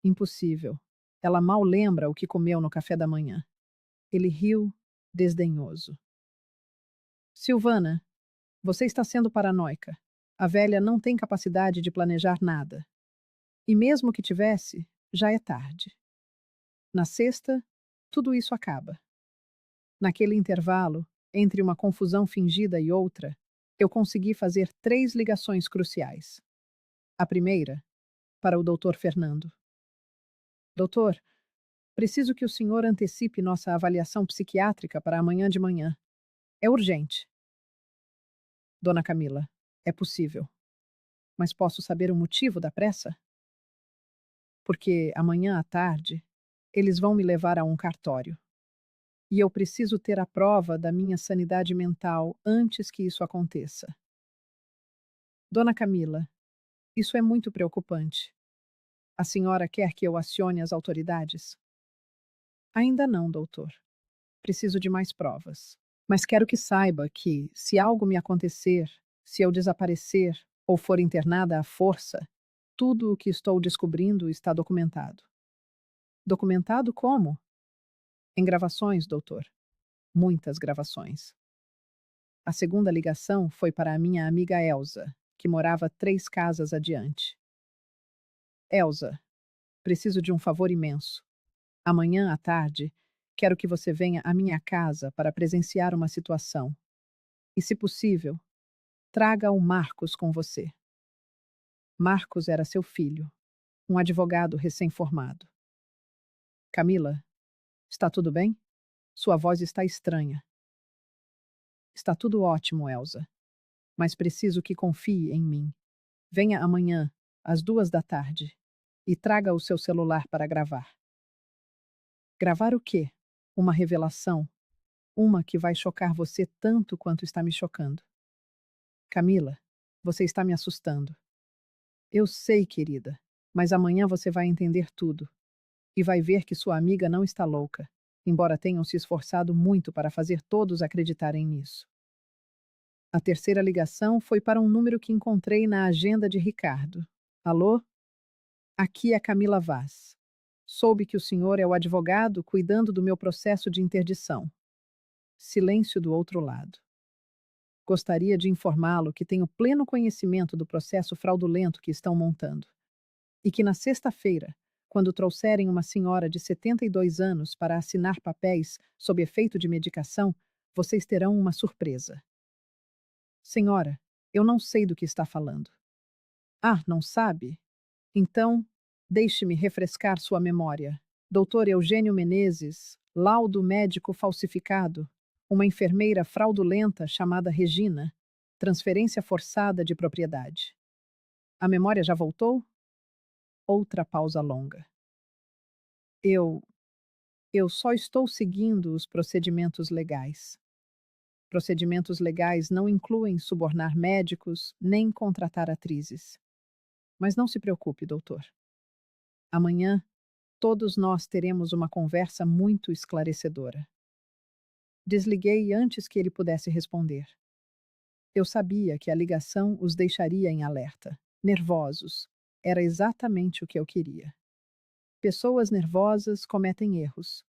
Impossível. Ela mal lembra o que comeu no café da manhã. Ele riu, desdenhoso. Silvana, você está sendo paranoica. A velha não tem capacidade de planejar nada. E mesmo que tivesse, já é tarde. Na sexta, tudo isso acaba. Naquele intervalo, entre uma confusão fingida e outra, eu consegui fazer 3 ligações cruciais. A primeira, para o Dr. Fernando. Doutor, preciso que o senhor antecipe nossa avaliação psiquiátrica para amanhã de manhã. É urgente. Dona Camila, é possível. Mas posso saber o motivo da pressa? Porque amanhã à tarde, eles vão me levar a um cartório. E eu preciso ter a prova da minha sanidade mental antes que isso aconteça. Dona Camila, isso é muito preocupante. A senhora quer que eu acione as autoridades? Ainda não, doutor. Preciso de mais provas. Mas quero que saiba que, se algo me acontecer, se eu desaparecer ou for internada à força, tudo o que estou descobrindo está documentado. Documentado como? Em gravações, doutor. Muitas gravações. A segunda ligação foi para a minha amiga Elsa, que morava 3 casas adiante. Elsa, preciso de um favor imenso. Amanhã à tarde, quero que você venha à minha casa para presenciar uma situação. E, se possível, traga o Marcos com você. Marcos era seu filho, um advogado recém-formado. Camila, está tudo bem? Sua voz está estranha. Está tudo ótimo, Elsa. Mas preciso que confie em mim. Venha amanhã, às 2 da tarde, e traga o seu celular para gravar. Gravar o quê? Uma revelação. Uma que vai chocar você tanto quanto está me chocando. Camila, você está me assustando. Eu sei, querida, mas amanhã você vai entender tudo. E vai ver que sua amiga não está louca, embora tenham se esforçado muito para fazer todos acreditarem nisso. A terceira ligação foi para um número que encontrei na agenda de Ricardo. Alô? Aqui é Camila Vaz. Soube que o senhor é o advogado cuidando do meu processo de interdição. Silêncio do outro lado. Gostaria de informá-lo que tenho pleno conhecimento do processo fraudulento que estão montando. E que na sexta-feira, quando trouxerem uma senhora de 72 anos para assinar papéis sob efeito de medicação, vocês terão uma surpresa. Senhora, eu não sei do que está falando. Ah, não sabe? Então, deixe-me refrescar sua memória. Doutor Eugênio Menezes, laudo médico falsificado, uma enfermeira fraudulenta chamada Regina, transferência forçada de propriedade. A memória já voltou? Outra pausa longa. Eu. Eu só estou seguindo os procedimentos legais. Procedimentos legais não incluem subornar médicos nem contratar atrizes. Mas não se preocupe, doutor. Amanhã, todos nós teremos uma conversa muito esclarecedora. Desliguei antes que ele pudesse responder. Eu sabia que a ligação os deixaria em alerta, nervosos. Era exatamente o que eu queria. Pessoas nervosas cometem erros.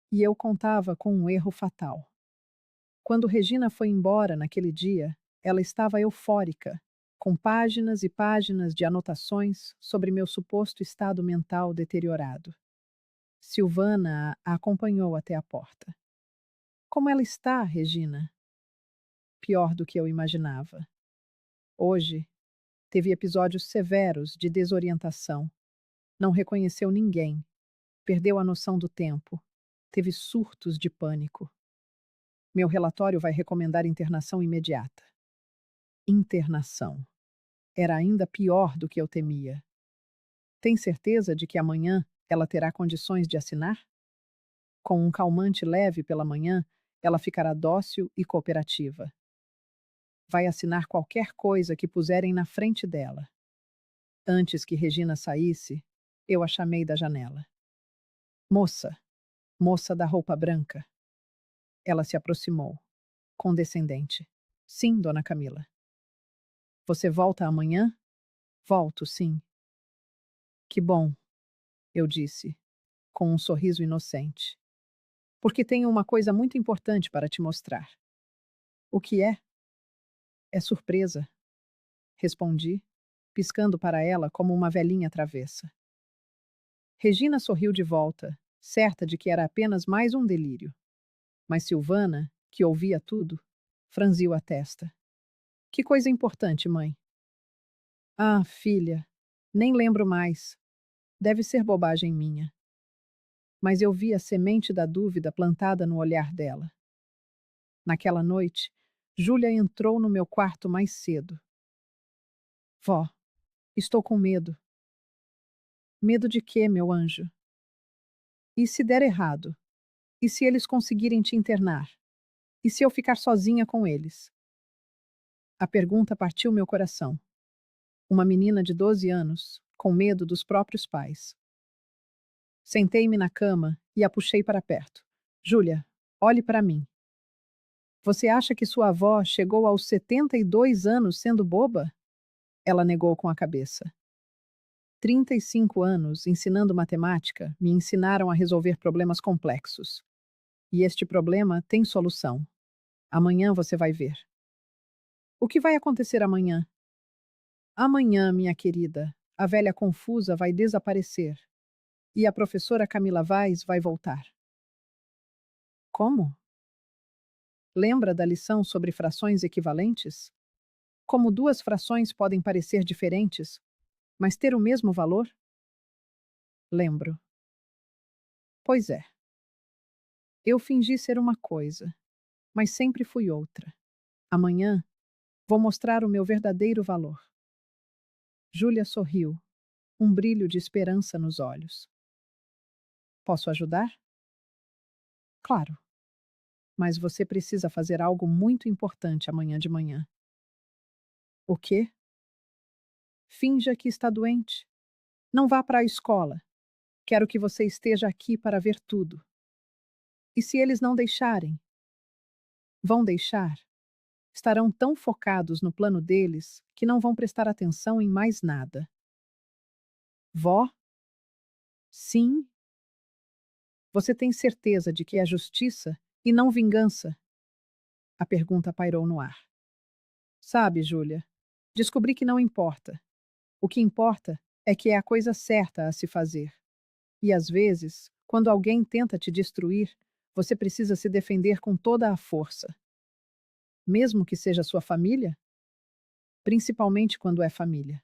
E eu contava com um erro fatal. Quando Regina foi embora naquele dia, ela estava eufórica, com páginas e páginas de anotações sobre meu suposto estado mental deteriorado. Silvana a acompanhou até a porta. Como ela está, Regina? Pior do que eu imaginava. Hoje, teve episódios severos de desorientação. Não reconheceu ninguém. Perdeu a noção do tempo. Teve surtos de pânico. Meu relatório vai recomendar internação imediata. Internação. Era ainda pior do que eu temia. Tem certeza de que amanhã ela terá condições de assinar? Com um calmante leve pela manhã, ela ficará dócil e cooperativa. Vai assinar qualquer coisa que puserem na frente dela. Antes que Regina saísse, eu a chamei da janela. Moça, moça da roupa branca. Ela se aproximou, condescendente. Sim, dona Camila. Você volta amanhã? Volto, sim. Que bom, eu disse, com um sorriso inocente. Porque tenho uma coisa muito importante para te mostrar. O que é? É surpresa, respondi, piscando para ela como uma velhinha travessa. Regina sorriu de volta, certa de que era apenas mais um delírio. Mas Silvana, que ouvia tudo, franziu a testa. Que coisa importante, mãe. Ah, filha, nem lembro mais. Deve ser bobagem minha. Mas eu vi a semente da dúvida plantada no olhar dela. Naquela noite, Júlia entrou no meu quarto mais cedo. Vó, estou com medo. Medo de quê, meu anjo? E se der errado? E se eles conseguirem te internar? E se eu ficar sozinha com eles? A pergunta partiu meu coração. Uma menina de 12 anos, com medo dos próprios pais. Sentei-me na cama e a puxei para perto. Júlia, olhe para mim. Você acha que sua avó chegou aos 72 anos sendo boba? Ela negou com a cabeça. 35 anos ensinando matemática me ensinaram a resolver problemas complexos. E este problema tem solução. Amanhã você vai ver. O que vai acontecer amanhã? Amanhã, minha querida, a velha confusa vai desaparecer. E a professora Camila Vaz vai voltar. Como? Lembra da lição sobre frações equivalentes? Como duas frações podem parecer diferentes, mas ter o mesmo valor? Lembro. Pois é. Eu fingi ser uma coisa, mas sempre fui outra. Amanhã, vou mostrar o meu verdadeiro valor. Júlia sorriu, um brilho de esperança nos olhos. Posso ajudar? Claro. Mas você precisa fazer algo muito importante amanhã de manhã. O quê? Finja que está doente. Não vá para a escola. Quero que você esteja aqui para ver tudo. E se eles não deixarem? Vão deixar? Estarão tão focados no plano deles que não vão prestar atenção em mais nada. Vó? Sim? Você tem certeza de que é justiça e não vingança? A pergunta pairou no ar. Sabe, Júlia, descobri que não importa. O que importa É que é a coisa certa a se fazer. E às vezes, quando alguém tenta te destruir, você precisa se defender com toda a força. Mesmo que seja sua família, principalmente quando é família.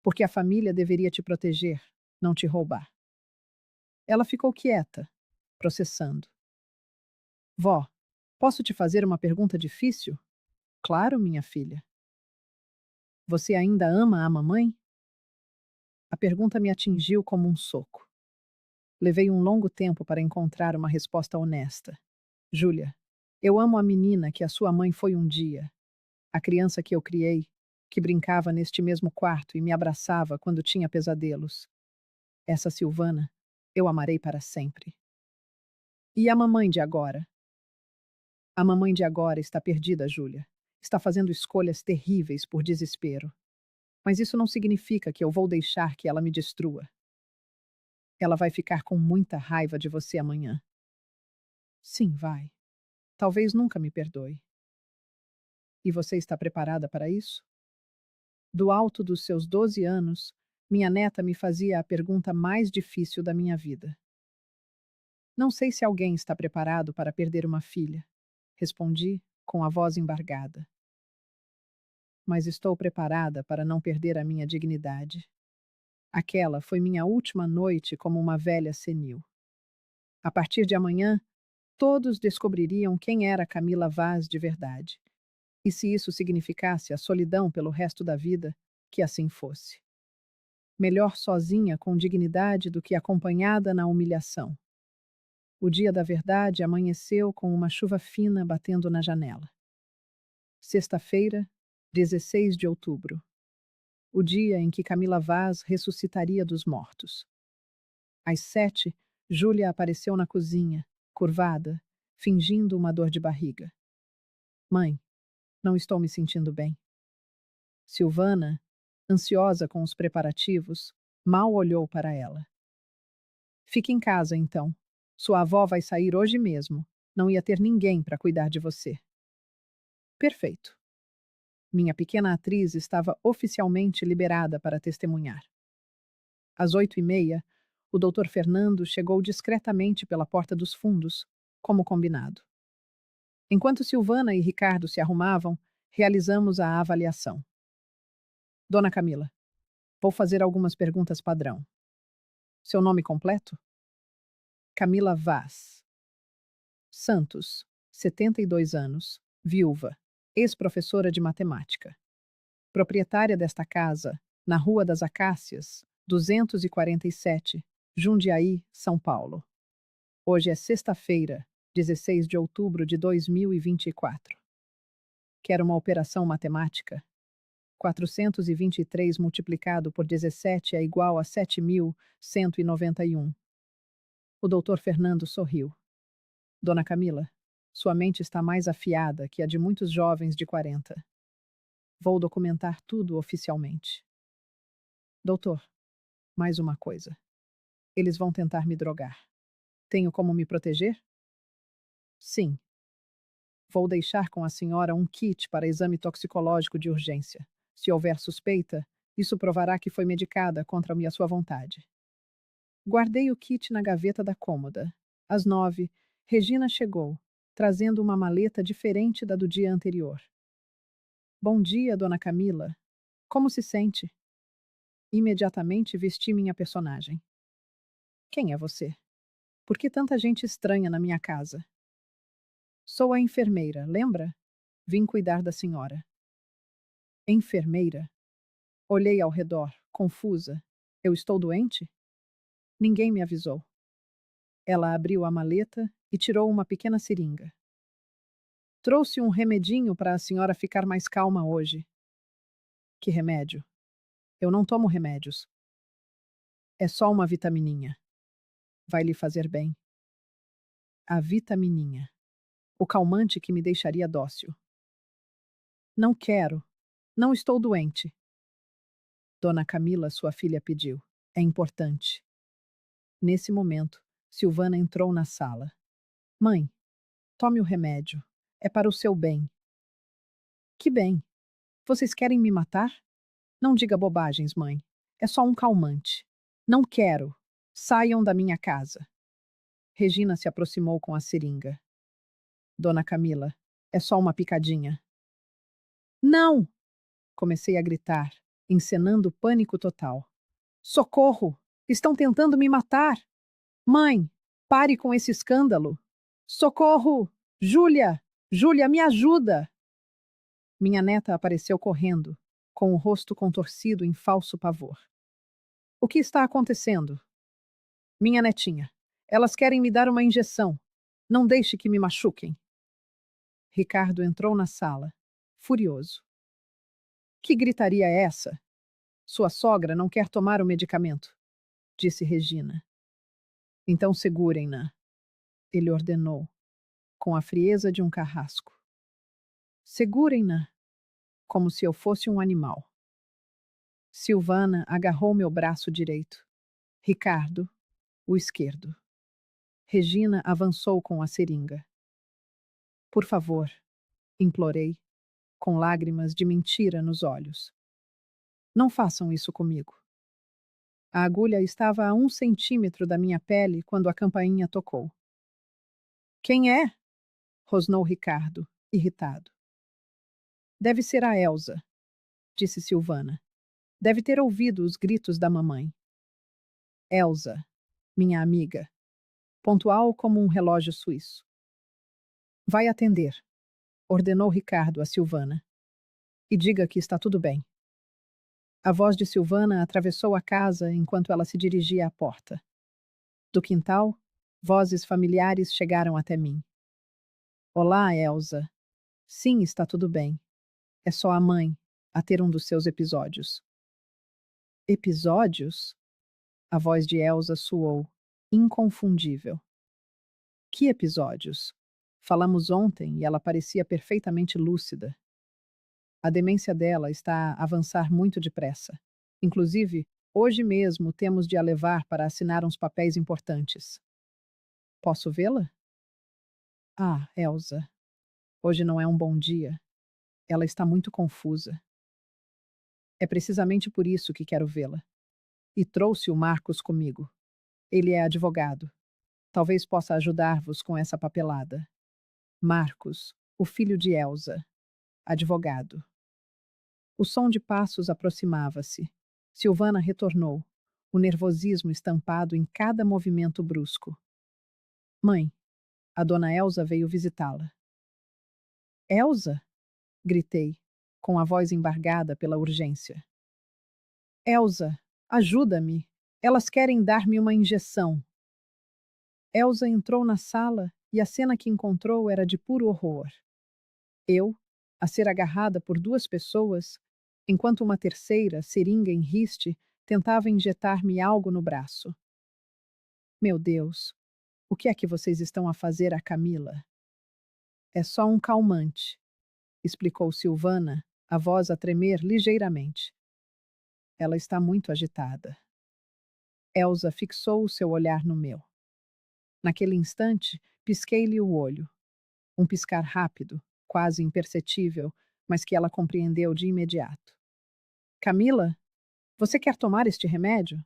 Porque a família deveria te proteger, não te roubar. Ela ficou quieta, processando. Vó, posso te fazer uma pergunta difícil? Claro, minha filha. Você ainda ama a mamãe? A pergunta me atingiu como um soco. Levei um longo tempo para encontrar uma resposta honesta. Júlia, eu amo a menina que a sua mãe foi um dia, a criança que eu criei, que brincava neste mesmo quarto e me abraçava quando tinha pesadelos. Essa Silvana, eu amarei para sempre. E a mamãe de agora? A mamãe de agora está perdida, Júlia. Está fazendo escolhas terríveis por desespero. Mas isso não significa que eu vou deixar que ela me destrua. Ela vai ficar com muita raiva de você amanhã. Sim, vai. Talvez nunca me perdoe. E você está preparada para isso? Do alto dos seus 12 anos, minha neta me fazia a pergunta mais difícil da minha vida. Não sei se alguém está preparado para perder uma filha, respondi com a voz embargada. Mas estou preparada para não perder a minha dignidade. Aquela foi minha última noite como uma velha senil. A partir de amanhã, todos descobririam quem era Camila Vaz de verdade. E se isso significasse a solidão pelo resto da vida, que assim fosse. Melhor sozinha com dignidade do que acompanhada na humilhação. O dia da verdade amanheceu com uma chuva fina batendo na janela. Sexta-feira, 16 de outubro. O dia em que Camila Vaz ressuscitaria dos mortos. Às 7, Júlia apareceu na cozinha, curvada, fingindo uma dor de barriga. Mãe, não estou me sentindo bem. Silvana, ansiosa com os preparativos, mal olhou para ela. Fique em casa, então. Sua avó vai sair hoje mesmo. Não ia ter ninguém para cuidar de você. Perfeito. Minha pequena atriz estava oficialmente liberada para testemunhar. Às 8h30, o Dr. Fernando chegou discretamente pela porta dos fundos, como combinado. Enquanto Silvana e Ricardo se arrumavam, realizamos a avaliação. Dona Camila, vou fazer algumas perguntas padrão. Seu nome completo? Camila Vaz. Santos, 72 anos, viúva, ex-professora de matemática. Proprietária desta casa, na Rua das Acácias, 247, Jundiaí, São Paulo. Hoje é sexta-feira, 16 de outubro de 2024. Quer uma operação matemática? 423 multiplicado por 17 é igual a 7.191. O doutor Fernando sorriu. Dona Camila, sua mente está mais afiada que a de muitos jovens de 40. Vou documentar tudo oficialmente. Doutor, mais uma coisa. Eles vão tentar me drogar. Tenho como me proteger? Sim. Vou deixar com a senhora um kit para exame toxicológico de urgência. Se houver suspeita, isso provará que foi medicada contra a sua vontade. Guardei o kit na gaveta da cômoda. Às 9, Regina chegou, trazendo uma maleta diferente da do dia anterior. Bom dia, dona Camila. Como se sente? Imediatamente vesti minha personagem. Quem é você? Por que tanta gente estranha na minha casa? Sou a enfermeira, lembra? Vim cuidar da senhora. Enfermeira? Olhei ao redor, confusa. Eu estou doente? Ninguém me avisou. Ela abriu a maleta e tirou uma pequena seringa. Trouxe um remedinho para a senhora ficar mais calma hoje. Que remédio? Eu não tomo remédios. É só uma vitamininha. Vai lhe fazer bem. A vitamininha. O calmante que me deixaria dócil. Não quero. Não estou doente. Dona Camila, sua filha, pediu. É importante. Nesse momento, Silvana entrou na sala. Mãe, tome o remédio. É para o seu bem. Que bem? Vocês querem me matar? Não diga bobagens, mãe. É só um calmante. Não quero. Saiam da minha casa. Regina se aproximou com a seringa. Dona Camila, é só uma picadinha. Não! Comecei a gritar, encenando pânico total. Socorro! Estão tentando me matar! Mãe, pare com esse escândalo! Socorro! Júlia! Júlia, me ajuda! Minha neta apareceu correndo, com o rosto contorcido em falso pavor. O que está acontecendo? Minha netinha, elas querem me dar uma injeção. Não deixe que me machuquem. Ricardo entrou na sala, furioso. Que gritaria é essa? Sua sogra não quer tomar o medicamento, disse Regina. Então segurem-na, ele ordenou, com a frieza de um carrasco. Segurem-na, como se eu fosse um animal. Silvana agarrou meu braço direito. Ricardo, o esquerdo. Regina avançou com a seringa. Por favor, implorei, com lágrimas de mentira nos olhos. Não façam isso comigo. A agulha estava a 1 centímetro da minha pele quando a campainha tocou. Quem é? Rosnou Ricardo, irritado. Deve ser a Elsa, disse Silvana. Deve ter ouvido os gritos da mamãe. Elsa, minha amiga, pontual como um relógio suíço. Vai atender, ordenou Ricardo a Silvana. E diga que está tudo bem. A voz de Silvana atravessou a casa enquanto ela se dirigia à porta. Do quintal, vozes familiares chegaram até mim. Olá, Elsa. Sim, está tudo bem. É só a mãe a ter um dos seus episódios. Episódios? A voz de Elsa soou, inconfundível. Que episódios? Falamos ontem e ela parecia perfeitamente lúcida. A demência dela está a avançar muito depressa. Inclusive, hoje mesmo temos de a levar para assinar uns papéis importantes. Posso vê-la? Ah, Elsa. Hoje não é um bom dia. Ela está muito confusa. É precisamente por isso que quero vê-la. E trouxe o Marcos comigo. Ele é advogado. Talvez possa ajudar-vos com essa papelada. Marcos, o filho de Elsa, advogado. O som de passos aproximava-se. Silvana retornou, o nervosismo estampado em cada movimento brusco. Mãe, a dona Elsa veio visitá-la. Elsa? Gritei, com a voz embargada pela urgência. Elsa, ajuda-me. Elas querem dar-me uma injeção. Elsa entrou na sala e a cena que encontrou era de puro horror. Eu, a ser agarrada por 2 pessoas, enquanto uma terceira, seringa em riste, tentava injetar-me algo no braço. Meu Deus, o que é que vocês estão a fazer a Camila? É só um calmante, explicou Silvana, a voz a tremer ligeiramente. Ela está muito agitada. Elsa fixou o seu olhar no meu. Naquele instante, pisquei-lhe o olho. Um piscar rápido, quase imperceptível, mas que ela compreendeu de imediato. Camila, você quer tomar este remédio?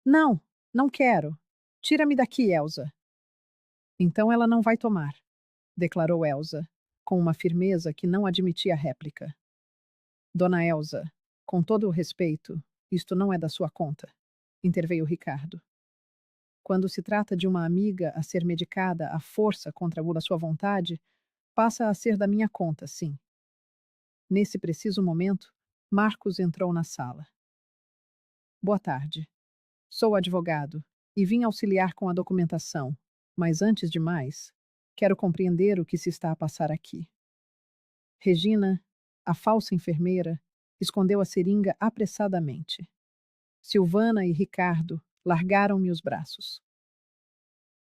Não, não quero. Tira-me daqui, Elsa. Então ela não vai tomar, declarou Elsa, com uma firmeza que não admitia réplica. Dona Elsa, com todo o respeito, isto não é da sua conta, interveio Ricardo. Quando se trata de uma amiga a ser medicada à força contra a sua vontade, passa a ser da minha conta, sim. Nesse preciso momento, Marcos entrou na sala. Boa tarde. Sou advogado e vim auxiliar com a documentação, mas antes de mais, quero compreender o que se está a passar aqui. Regina, a falsa enfermeira, escondeu a seringa apressadamente. Silvana e Ricardo largaram-me os braços.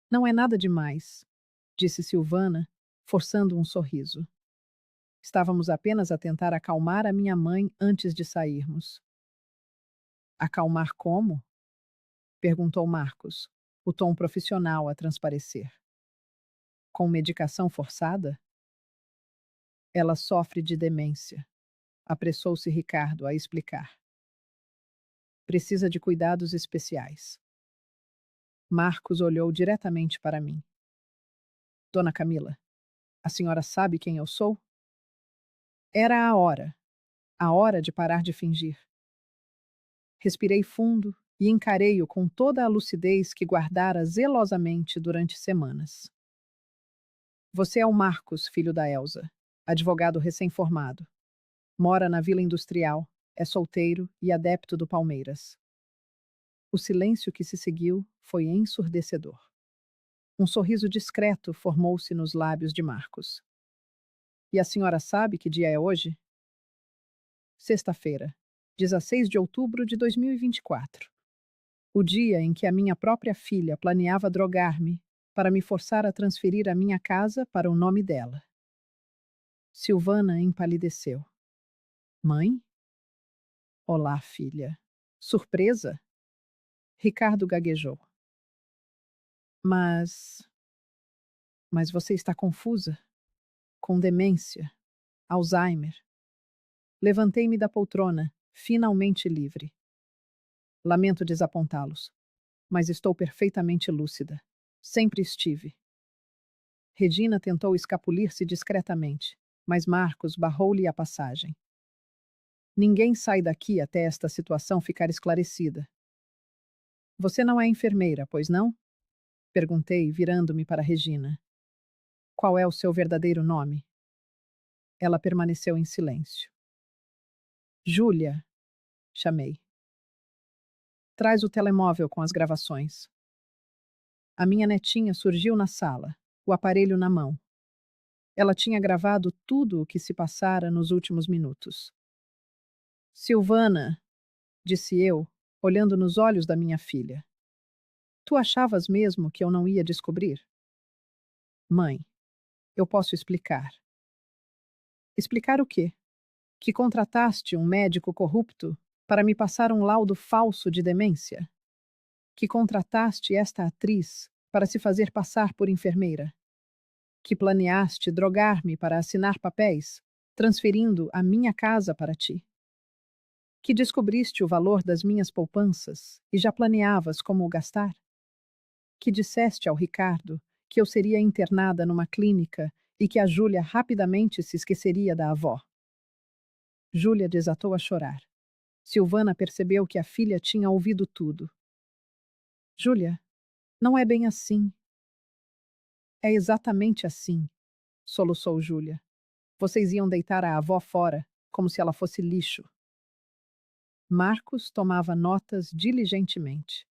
Não é nada demais, disse Silvana, forçando um sorriso. Estávamos apenas a tentar acalmar a minha mãe antes de sairmos. Acalmar como? Perguntou Marcos, o tom profissional a transparecer. Com medicação forçada? Ela sofre de demência, apressou-se Ricardo a explicar. Precisa de cuidados especiais. Marcos olhou diretamente para mim. Dona Camila, a senhora sabe quem eu sou? Era a hora de parar de fingir. Respirei fundo e encarei-o com toda a lucidez que guardara zelosamente durante semanas. Você é o Marcos, filho da Elsa, advogado recém-formado. Mora na Vila Industrial, é solteiro e adepto do Palmeiras. O silêncio que se seguiu foi ensurdecedor. Um sorriso discreto formou-se nos lábios de Marcos. E a senhora sabe que dia é hoje? Sexta-feira, 16 de outubro de 2024. O dia em que a minha própria filha planeava drogar-me para me forçar a transferir a minha casa para o nome dela. Silvana empalideceu. Mãe? Olá, filha. Surpresa? Ricardo gaguejou. Mas. Mas você está confusa? Com demência? Alzheimer? Levantei-me da poltrona, finalmente livre. Lamento desapontá-los, mas estou perfeitamente lúcida. Sempre estive. Regina tentou escapulir-se discretamente, mas Marcos barrou-lhe a passagem. Ninguém sai daqui até esta situação ficar esclarecida. Você não é enfermeira, pois não? Perguntei, virando-me para Regina. Qual é o seu verdadeiro nome? Ela permaneceu em silêncio. Júlia, chamei. Traz o telemóvel com as gravações. A minha netinha surgiu na sala, o aparelho na mão. Ela tinha gravado tudo o que se passara nos últimos minutos. Silvana, disse eu, olhando nos olhos da minha filha. Tu achavas mesmo que eu não ia descobrir? Mãe, eu posso explicar. Explicar o quê? Que contrataste um médico corrupto para me passar um laudo falso de demência? Que contrataste esta atriz para se fazer passar por enfermeira? Que planeaste drogar-me para assinar papéis, transferindo a minha casa para ti? Que descobriste o valor das minhas poupanças e já planeavas como o gastar? Que disseste ao Ricardo que eu seria internada numa clínica e que a Júlia rapidamente se esqueceria da avó? Júlia desatou a chorar. Silvana percebeu que a filha tinha ouvido tudo. Júlia, não é bem assim. É exatamente assim, soluçou Júlia. Vocês iam deitar a avó fora, como se ela fosse lixo. Marcos tomava notas diligentemente.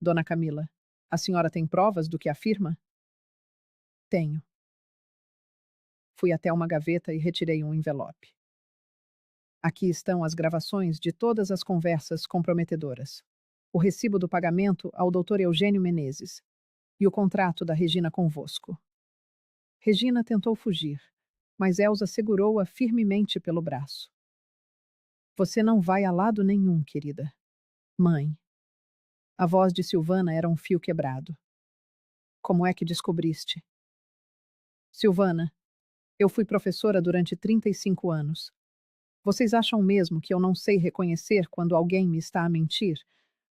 Dona Camila, a senhora tem provas do que afirma? Tenho. Fui até uma gaveta e retirei um envelope. Aqui estão as gravações de todas as conversas comprometedoras. O recibo do pagamento ao Dr. Eugênio Menezes e o contrato da Regina convosco. Regina tentou fugir, mas Elsa segurou-a firmemente pelo braço. Você não vai a lado nenhum, querida. Mãe. A voz de Silvana era um fio quebrado. Como é que descobriste? Silvana, eu fui professora durante 35 anos. Vocês acham mesmo que eu não sei reconhecer quando alguém me está a mentir?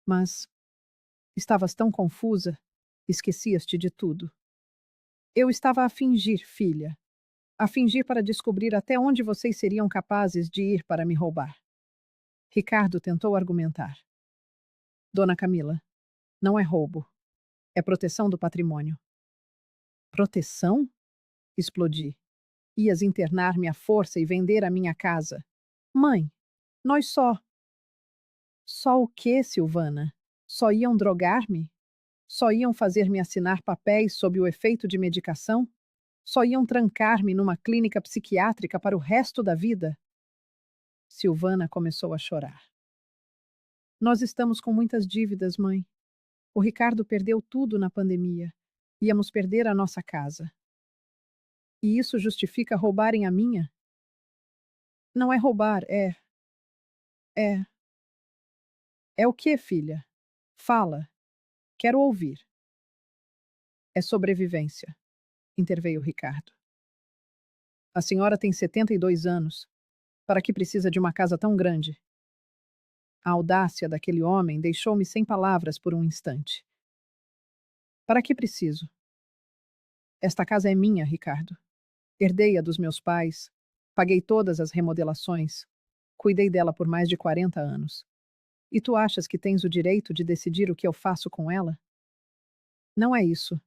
Mas estavas tão confusa, esquecias-te de tudo. Eu estava a fingir, filha. A fingir para descobrir até onde vocês seriam capazes de ir para me roubar. Ricardo tentou argumentar. Dona Camila, não é roubo. É proteção do patrimônio. Proteção? Explodi. Ias internar-me à força e vender a minha casa. Mãe, nós só. Só o quê, Silvana? Só iam drogar-me? Só iam fazer-me assinar papéis sob o efeito de medicação? Só iam trancar-me numa clínica psiquiátrica para o resto da vida? Silvana começou a chorar. Nós estamos com muitas dívidas, mãe. O Ricardo perdeu tudo na pandemia. Íamos perder a nossa casa. E isso justifica roubarem a minha? Não é roubar, é. É. É o quê, filha? Fala. Quero ouvir. É sobrevivência, interveio Ricardo. A senhora tem 72 anos. Para que precisa de uma casa tão grande? A audácia daquele homem deixou-me sem palavras por um instante. Para que preciso? Esta casa é minha, Ricardo. Herdei-a dos meus pais, paguei todas as remodelações, cuidei dela por mais de 40 anos. E tu achas que tens o direito de decidir o que eu faço com ela? Não é isso.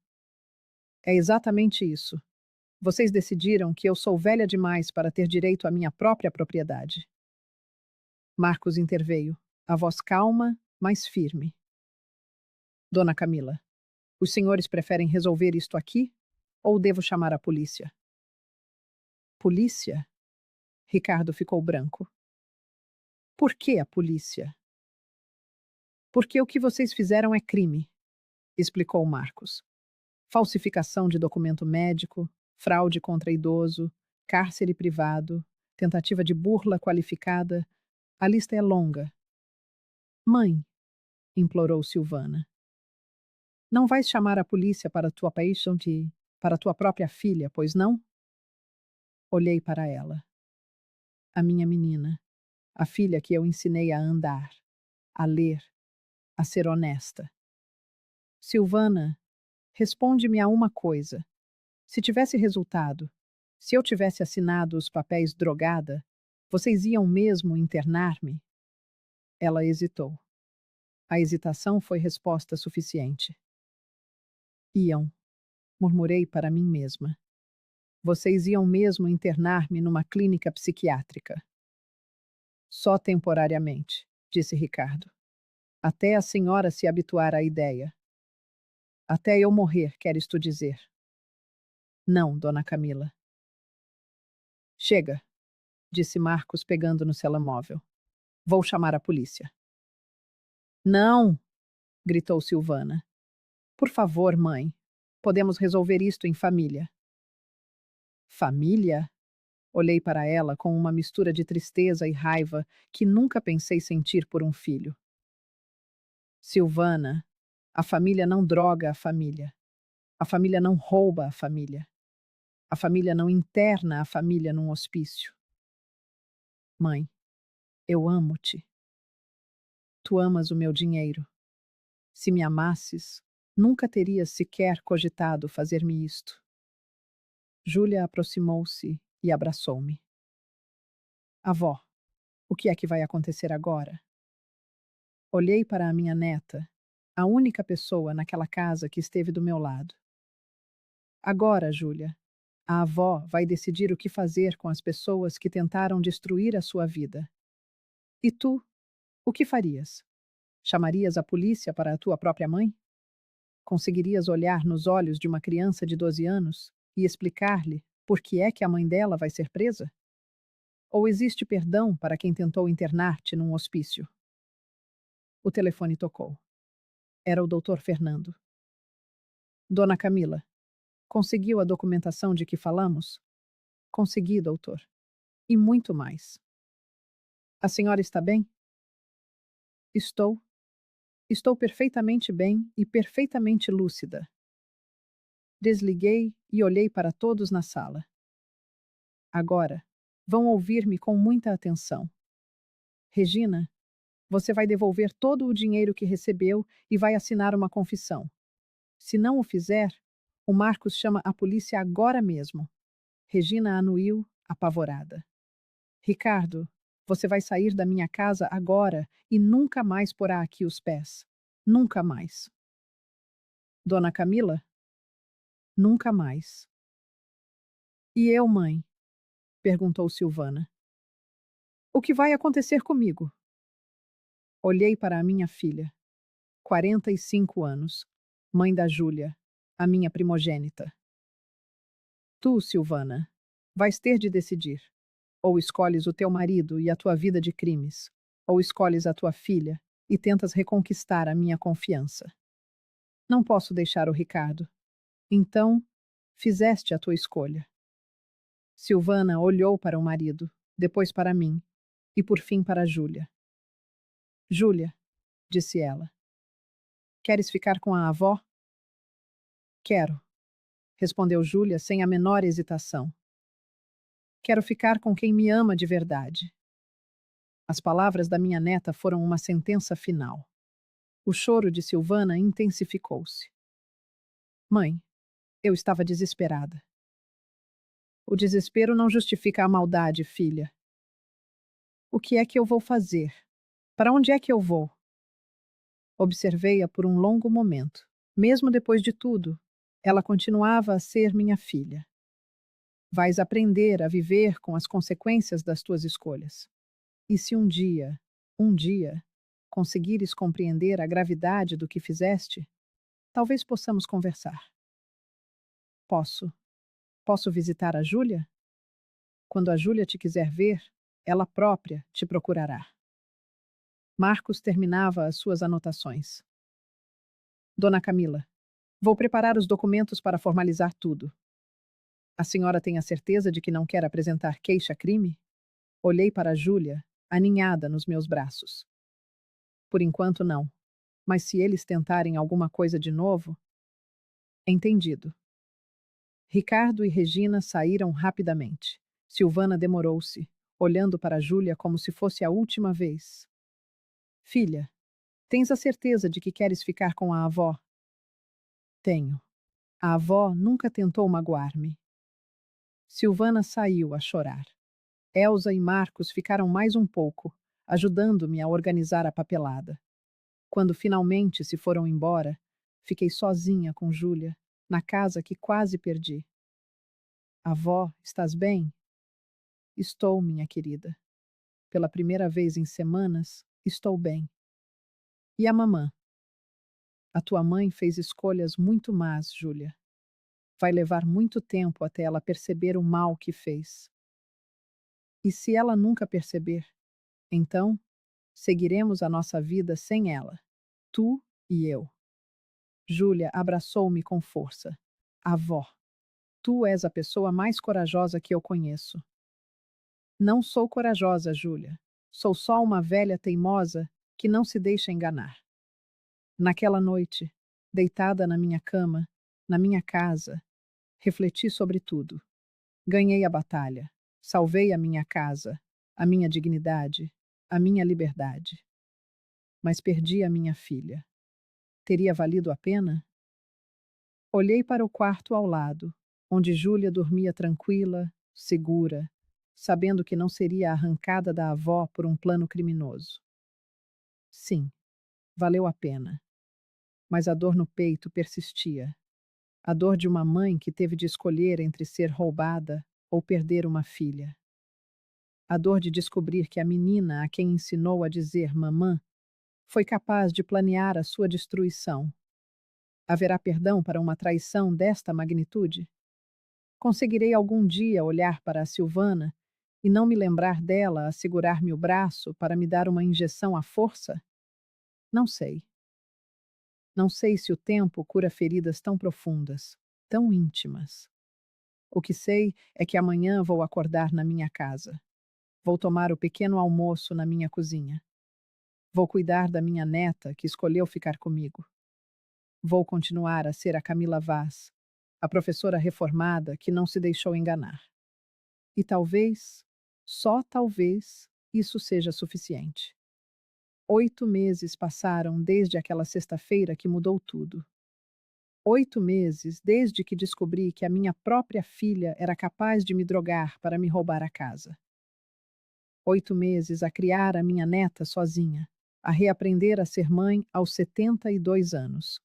É exatamente isso. Vocês decidiram que eu sou velha demais para ter direito à minha própria propriedade. Marcos interveio, a voz calma, mas firme. Dona Camila, os senhores preferem resolver isto aqui? Ou devo chamar a polícia? Polícia? Ricardo ficou branco. Por que a polícia? Porque o que vocês fizeram é crime, explicou Marcos. Falsificação de documento médico, fraude contra idoso, cárcere privado, tentativa de burla qualificada. A lista é longa. Mãe, implorou Silvana, não vais chamar a polícia para tua para tua própria filha, pois não? Olhei para ela. A minha menina, a filha que eu ensinei a andar, a ler, a ser honesta. Silvana, responde-me a uma coisa. Se tivesse resultado, se eu tivesse assinado os papéis drogada, vocês iam mesmo internar-me? Ela hesitou. A hesitação foi resposta suficiente. Iam, murmurei para mim mesma. Vocês iam mesmo internar-me numa clínica psiquiátrica. Só temporariamente, disse Ricardo. Até a senhora se habituar à ideia. Até eu morrer, queres tu dizer? Não, dona Camila. Chega, disse Marcos pegando no telemóvel. Vou chamar a polícia. Não, gritou Silvana. Por favor, mãe. Podemos resolver isto em família. Família? Olhei para ela com uma mistura de tristeza e raiva que nunca pensei sentir por um filho. Silvana, a família não droga a família. A família não rouba a família. A família não interna a família num hospício. Mãe, eu amo-te. Tu amas o meu dinheiro. Se me amasses, nunca terias sequer cogitado fazer-me isto. Júlia aproximou-se e abraçou-me. Avó, o que é que vai acontecer agora? Olhei para a minha neta, a única pessoa naquela casa que esteve do meu lado. Agora, Júlia, a avó vai decidir o que fazer com as pessoas que tentaram destruir a sua vida. E tu, o que farias? Chamarias a polícia para a tua própria mãe? Conseguirias olhar nos olhos de uma criança de 12 anos e explicar-lhe por que é que a mãe dela vai ser presa? Ou existe perdão para quem tentou internar-te num hospício? O telefone tocou. Era o doutor Fernando. Dona Camila, conseguiu a documentação de que falamos? Consegui, doutor. E muito mais. A senhora está bem? Estou. Estou perfeitamente bem e perfeitamente lúcida. Desliguei e olhei para todos na sala. Agora, vão ouvir-me com muita atenção. Regina, você vai devolver todo o dinheiro que recebeu e vai assinar uma confissão. Se não o fizer, o Marcos chama a polícia agora mesmo. Regina anuiu, apavorada. Ricardo, você vai sair da minha casa agora e nunca mais porá aqui os pés. Nunca mais. Dona Camila? Nunca mais. E eu, mãe? Perguntou Silvana. O que vai acontecer comigo? Olhei para a minha filha, 45 anos, mãe da Júlia, a minha primogênita. Tu, Silvana, vais ter de decidir. Ou escolhes o teu marido e a tua vida de crimes, ou escolhes a tua filha e tentas reconquistar a minha confiança. Não posso deixar o Ricardo. Então, fizeste a tua escolha. Silvana olhou para o marido, depois para mim, e por fim para Júlia. Júlia, disse ela, queres ficar com a avó? Quero, respondeu Júlia sem a menor hesitação. Quero ficar com quem me ama de verdade. As palavras da minha neta foram uma sentença final. O choro de Silvana intensificou-se. Mãe, eu estava desesperada. O desespero não justifica a maldade, filha. O que é que eu vou fazer? Para onde é que eu vou? Observei-a por um longo momento. Mesmo depois de tudo, ela continuava a ser minha filha. Vais aprender a viver com as consequências das tuas escolhas. E se um dia, conseguires compreender a gravidade do que fizeste, talvez possamos conversar. Posso. Posso visitar a Júlia? Quando a Júlia te quiser ver, ela própria te procurará. Marcos terminava as suas anotações. Dona Camila, vou preparar os documentos para formalizar tudo. A senhora tem a certeza de que não quer apresentar queixa-crime? Olhei para a Júlia, aninhada nos meus braços. Por enquanto, não. Mas se eles tentarem alguma coisa de novo... Entendido. Ricardo e Regina saíram rapidamente. Silvana demorou-se, olhando para Júlia como se fosse a última vez. Filha, tens a certeza de que queres ficar com a avó? Tenho. A avó nunca tentou magoar-me. Silvana saiu a chorar. Elsa e Marcos ficaram mais um pouco, ajudando-me a organizar a papelada. Quando finalmente se foram embora, fiquei sozinha com Júlia, na casa que quase perdi. Avó, estás bem? Estou, minha querida. Pela primeira vez em semanas, estou bem. E a mamã? A tua mãe fez escolhas muito más, Júlia. Vai levar muito tempo até ela perceber o mal que fez. E se ela nunca perceber, então seguiremos a nossa vida sem ela, tu e eu. Júlia abraçou-me com força. Avó, tu és a pessoa mais corajosa que eu conheço. Não sou corajosa, Júlia. Sou só uma velha teimosa que não se deixa enganar. Naquela noite, deitada na minha cama, na minha casa, refleti sobre tudo. Ganhei a batalha. Salvei a minha casa, a minha dignidade, a minha liberdade. Mas perdi a minha filha. Teria valido a pena? Olhei para o quarto ao lado, onde Júlia dormia tranquila, segura, sabendo que não seria arrancada da avó por um plano criminoso. Sim, valeu a pena. Mas a dor no peito persistia. A dor de uma mãe que teve de escolher entre ser roubada ou perder uma filha. A dor de descobrir que a menina a quem ensinou a dizer mamã foi capaz de planear a sua destruição. Haverá perdão para uma traição desta magnitude? Conseguirei algum dia olhar para a Silvana e não me lembrar dela a segurar-me o braço para me dar uma injeção à força? Não sei. Não sei se o tempo cura feridas tão profundas, tão íntimas. O que sei é que amanhã vou acordar na minha casa. Vou tomar o pequeno almoço na minha cozinha. Vou cuidar da minha neta que escolheu ficar comigo. Vou continuar a ser a Camila Vaz, a professora reformada que não se deixou enganar. E talvez, só talvez, isso seja suficiente. 8 meses passaram desde aquela sexta-feira que mudou tudo. 8 meses desde que descobri que a minha própria filha era capaz de me drogar para me roubar a casa. 8 meses a criar a minha neta sozinha, a reaprender a ser mãe aos 72 anos.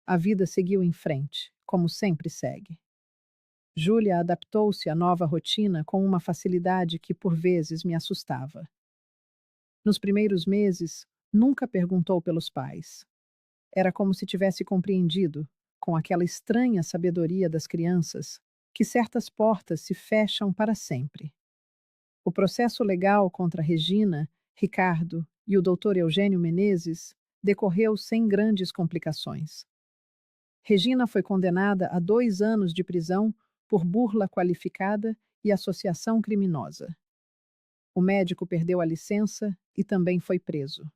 A vida seguiu em frente, como sempre segue. Júlia adaptou-se à nova rotina com uma facilidade que por vezes me assustava. Nos primeiros meses, nunca perguntou pelos pais. Era como se tivesse compreendido, com aquela estranha sabedoria das crianças, que certas portas se fecham para sempre. O processo legal contra Regina, Ricardo e o Dr. Eugênio Menezes decorreu sem grandes complicações. Regina foi condenada a 2 anos de prisão por burla qualificada e associação criminosa. O médico perdeu a licença e também foi preso.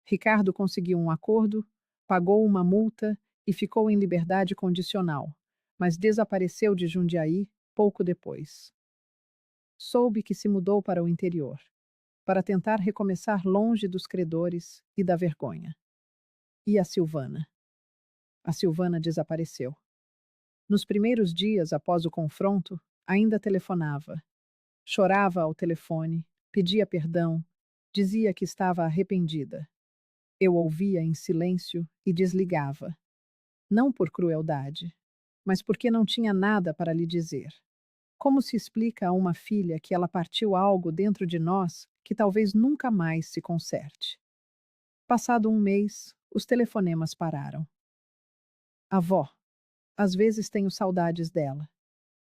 Ricardo conseguiu um acordo, pagou uma multa e ficou em liberdade condicional, mas desapareceu de Jundiaí pouco depois. Soube que se mudou para o interior. para tentar recomeçar longe dos credores e da vergonha. E a Silvana? A Silvana desapareceu. Nos primeiros dias após o confronto, ainda telefonava. Chorava ao telefone, pedia perdão, dizia que estava arrependida. Eu ouvia em silêncio e desligava. Não por crueldade, mas porque não tinha nada para lhe dizer. Como se explica a uma filha que ela partiu algo dentro de nós que talvez nunca mais se conserte? Passado um mês, os telefonemas pararam. Avó, às vezes tenho saudades dela,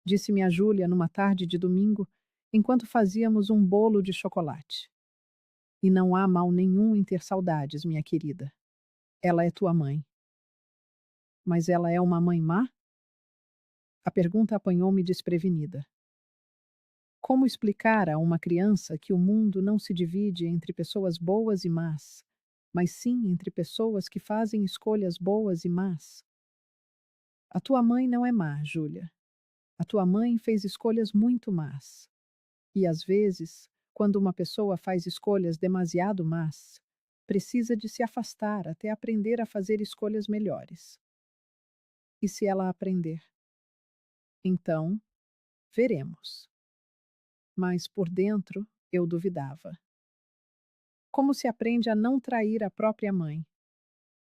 disse-me a Júlia numa tarde de domingo, enquanto fazíamos um bolo de chocolate. E não há mal nenhum em ter saudades, minha querida. Ela é tua mãe. Mas ela é uma mãe má? A pergunta apanhou-me desprevenida. Como explicar a uma criança que o mundo não se divide entre pessoas boas e más, mas sim entre pessoas que fazem escolhas boas e más? A tua mãe não é má, Júlia. A tua mãe fez escolhas muito más. E às vezes, quando uma pessoa faz escolhas demasiado más, precisa de se afastar até aprender a fazer escolhas melhores. E se ela aprender? Então, veremos. Mas por dentro, eu duvidava. Como se aprende a não trair a própria mãe?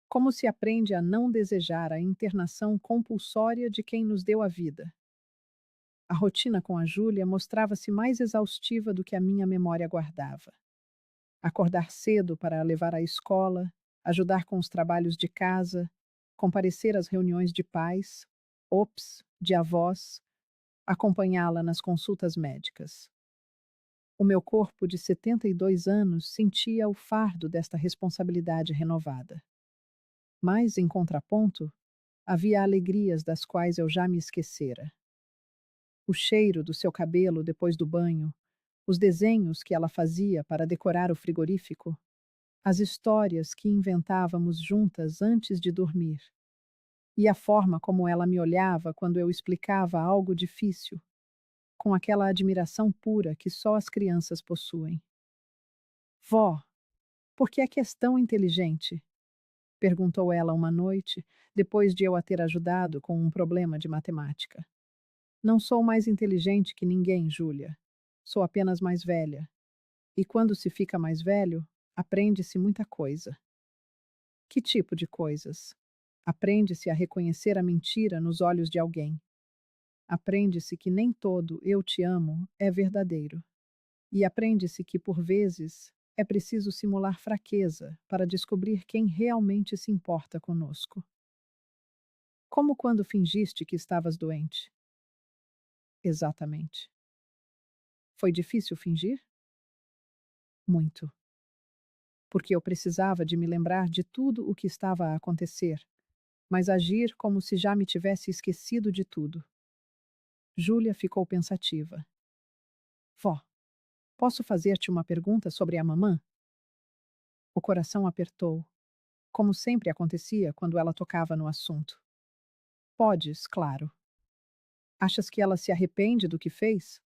Como se aprende a não desejar a internação compulsória de quem nos deu a vida? A rotina com a Júlia mostrava-se mais exaustiva do que a minha memória guardava. Acordar cedo para a levar à escola, ajudar com os trabalhos de casa, comparecer às reuniões de pais, de avós, acompanhá-la nas consultas médicas. O meu corpo de 72 anos sentia o fardo desta responsabilidade renovada. Mas, em contraponto, havia alegrias das quais eu já me esquecera. O cheiro do seu cabelo depois do banho, os desenhos que ela fazia para decorar o frigorífico, as histórias que inventávamos juntas antes de dormir, e a forma como ela me olhava quando eu explicava algo difícil, com aquela admiração pura que só as crianças possuem. Vó, por que é que és tão inteligente? Perguntou ela uma noite, depois de eu a ter ajudado com um problema de matemática. Não sou mais inteligente que ninguém, Júlia. Sou apenas mais velha. E quando se fica mais velho, aprende-se muita coisa. Que tipo de coisas? Aprende-se a reconhecer a mentira nos olhos de alguém. Aprende-se que nem todo eu te amo é verdadeiro. E aprende-se que, por vezes, é preciso simular fraqueza para descobrir quem realmente se importa conosco. Como quando fingiste que estavas doente. Exatamente. Foi difícil fingir? Muito. Porque eu precisava de me lembrar de tudo o que estava a acontecer, mas agir como se já me tivesse esquecido de tudo. Júlia ficou pensativa. Vó, posso fazer-te uma pergunta sobre a mamã? O coração apertou, como sempre acontecia quando ela tocava no assunto. Podes, claro. Achas que ela se arrepende do que fez?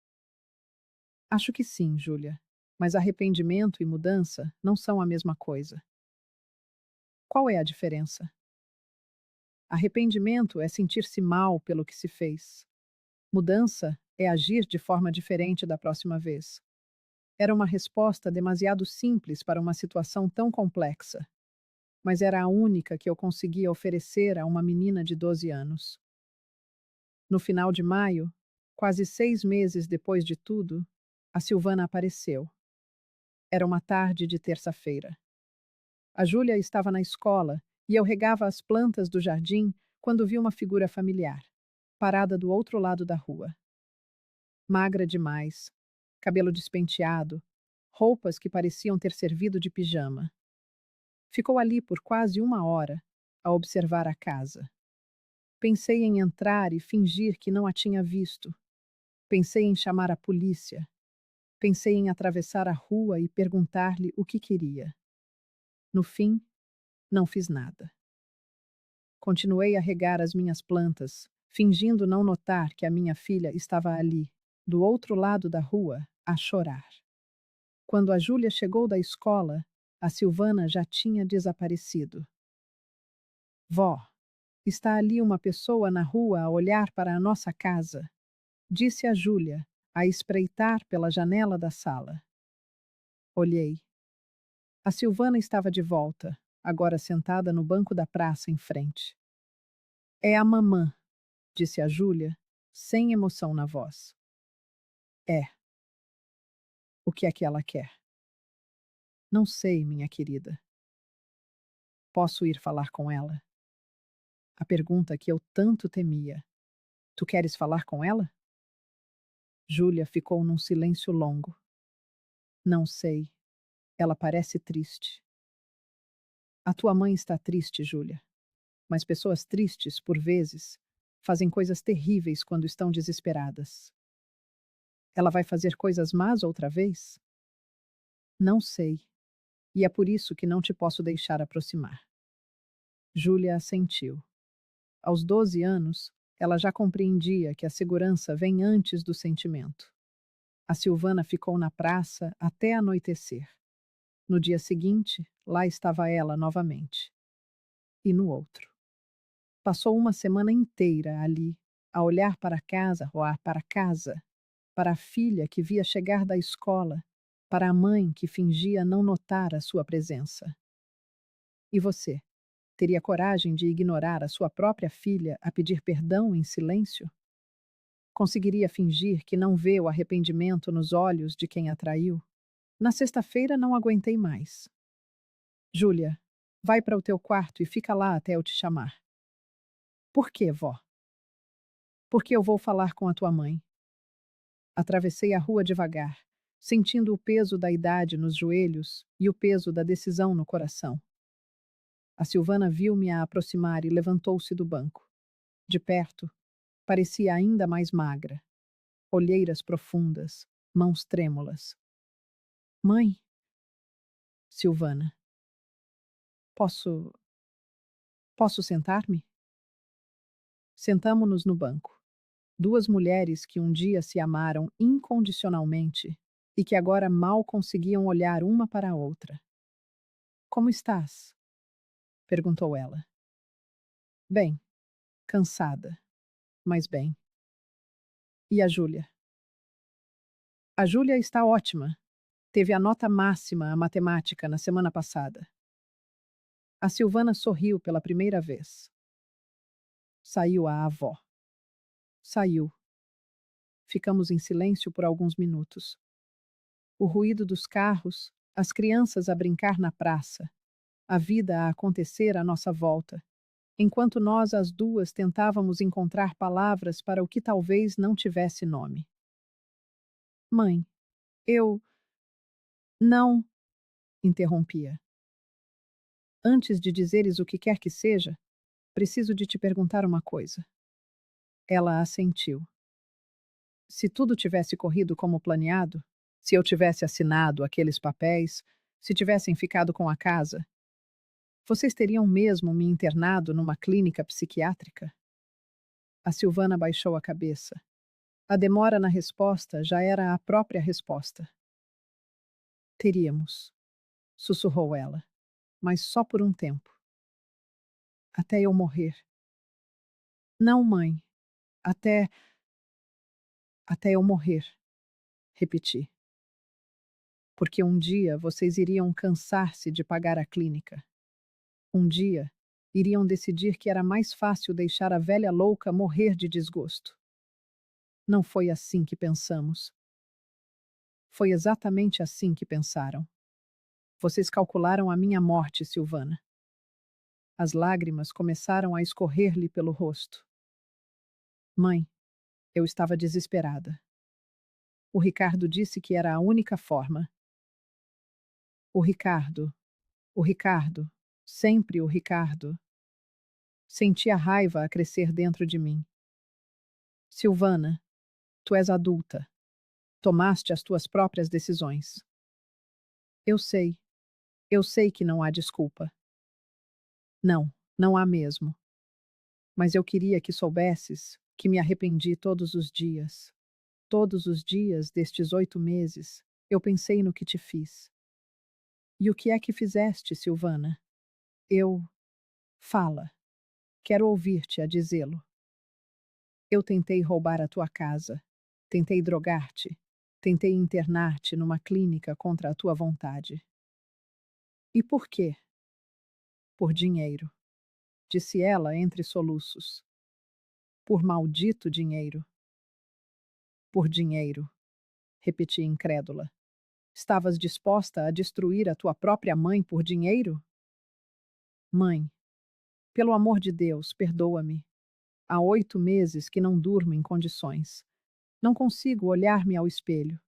Acho que sim, Júlia. Mas arrependimento e mudança não são a mesma coisa. Qual é a diferença? Arrependimento é sentir-se mal pelo que se fez. Mudança é agir de forma diferente da próxima vez. Era uma resposta demasiado simples para uma situação tão complexa, mas era a única que eu conseguia oferecer a uma menina de 12 anos. No final de maio, quase 6 meses depois de tudo, a Silvana apareceu. Era uma tarde de terça-feira. A Júlia estava na escola e eu regava as plantas do jardim quando vi uma figura familiar, parada do outro lado da rua. Magra demais, cabelo despenteado, roupas que pareciam ter servido de pijama. Ficou ali por quase 1 hora, a observar a casa. Pensei em entrar e fingir que não a tinha visto. Pensei em chamar a polícia. Pensei em atravessar a rua e perguntar-lhe o que queria. No fim, não fiz nada. Continuei a regar as minhas plantas, fingindo não notar que a minha filha estava ali, do outro lado da rua, a chorar. Quando a Júlia chegou da escola, a Silvana já tinha desaparecido. Vó, está ali uma pessoa na rua a olhar para a nossa casa, disse a Júlia, a espreitar pela janela da sala. Olhei. A Silvana estava de volta, agora sentada no banco da praça em frente. É a mamã, disse a Júlia, sem emoção na voz. É. O que é que ela quer? Não sei, minha querida. Posso ir falar com ela? A pergunta que eu tanto temia. Tu queres falar com ela? Júlia ficou num silêncio longo. Não sei. Ela parece triste. A tua mãe está triste, Júlia. Mas pessoas tristes, por vezes, fazem coisas terríveis quando estão desesperadas. Ela vai fazer coisas más outra vez? Não sei. E é por isso que não te posso deixar aproximar. Júlia assentiu. Aos 12 anos, ela já compreendia que a segurança vem antes do sentimento. A Silvana ficou na praça até anoitecer. No dia seguinte, lá estava ela novamente. E no outro. Passou uma semana inteira ali, a olhar para casa, para a filha que via chegar da escola, para a mãe que fingia não notar a sua presença. E você? Teria coragem de ignorar a sua própria filha a pedir perdão em silêncio? Conseguiria fingir que não vê o arrependimento nos olhos de quem a traiu? Na sexta-feira não aguentei mais. Júlia, vai para o teu quarto e fica lá até eu te chamar. Por quê, vó? Porque eu vou falar com a tua mãe. Atravessei a rua devagar, sentindo o peso da idade nos joelhos e o peso da decisão no coração. A Silvana viu-me a aproximar e levantou-se do banco. De perto, parecia ainda mais magra. Olheiras profundas, mãos trêmulas. Mãe? Silvana. Posso. Posso sentar-me? Sentamo-nos no banco. Duas mulheres que um dia se amaram incondicionalmente e que agora mal conseguiam olhar uma para a outra. Como estás? Perguntou ela. Bem, cansada, mas bem. E a Júlia? A Júlia está ótima. Teve a nota máxima a matemática na semana passada. A Silvana sorriu pela primeira vez. Saiu a avó. Saiu. Ficamos em silêncio por alguns minutos. O ruído dos carros, as crianças a brincar na praça, a vida a acontecer à nossa volta, enquanto nós as duas tentávamos encontrar palavras para o que talvez não tivesse nome. Mãe, eu. Não, interrompia. Antes de dizeres o que quer que seja, preciso de te perguntar uma coisa. Ela assentiu. Se tudo tivesse corrido como planeado, se eu tivesse assinado aqueles papéis, se tivessem ficado com a casa, vocês teriam mesmo me internado numa clínica psiquiátrica? A Silvana baixou a cabeça. A demora na resposta já era a própria resposta. Teríamos, sussurrou ela, mas só por um tempo. Até eu morrer. Não, mãe. Até. Até eu morrer, repeti. Porque um dia vocês iriam cansar-se de pagar a clínica. Um dia, iriam decidir que era mais fácil deixar a velha louca morrer de desgosto. Não foi assim que pensamos. Foi exatamente assim que pensaram. Vocês calcularam a minha morte, Silvana. As lágrimas começaram a escorrer-lhe pelo rosto. Mãe, eu estava desesperada. O Ricardo disse que era a única forma. O Ricardo, o Ricardo, sempre o Ricardo. Senti a raiva a crescer dentro de mim. Silvana, tu és adulta. Tomaste as tuas próprias decisões. Eu sei que não há desculpa. Não, não há mesmo. Mas eu queria que soubesses que me arrependi todos os dias. Todos os dias destes 8 meses, Eu pensei no que te fiz. E o que é que fizeste, Silvana? Eu. Fala. Quero ouvir-te a dizê-lo. Eu tentei roubar a tua casa. Tentei drogar-te. Tentei internar-te numa clínica contra a tua vontade. E por quê? Por dinheiro, disse ela entre soluços. Por maldito dinheiro. Por dinheiro, repeti incrédula. Estavas disposta a destruir a tua própria mãe por dinheiro? Mãe, pelo amor de Deus, perdoa-me. Há 8 meses que não durmo em condições. Não consigo olhar-me ao espelho.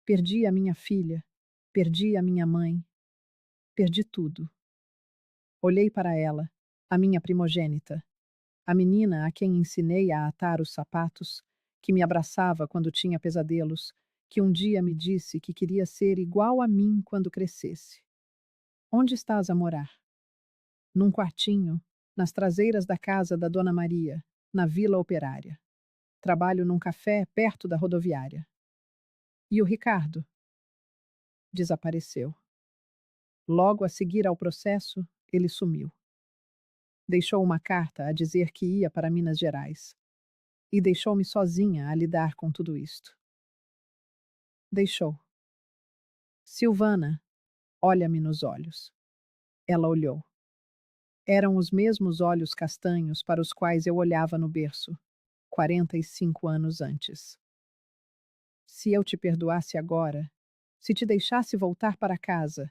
Perdi a minha filha, perdi a minha mãe, perdi tudo. Olhei para ela, a minha primogênita, a menina a quem ensinei a atar os sapatos, que me abraçava quando tinha pesadelos, que um dia me disse que queria ser igual a mim quando crescesse. Onde estás a morar? Num quartinho, nas traseiras da casa da Dona Maria, na Vila Operária. Trabalho num café perto da rodoviária. E o Ricardo? Desapareceu. Logo a seguir ao processo, ele sumiu. Deixou uma carta a dizer que ia para Minas Gerais. E deixou-me sozinha a lidar com tudo isto. Deixou. Silvana, olha-me nos olhos. Ela olhou. Eram os mesmos olhos castanhos para os quais eu olhava no berço, 45 anos antes. Se eu te perdoasse agora, se te deixasse voltar para casa,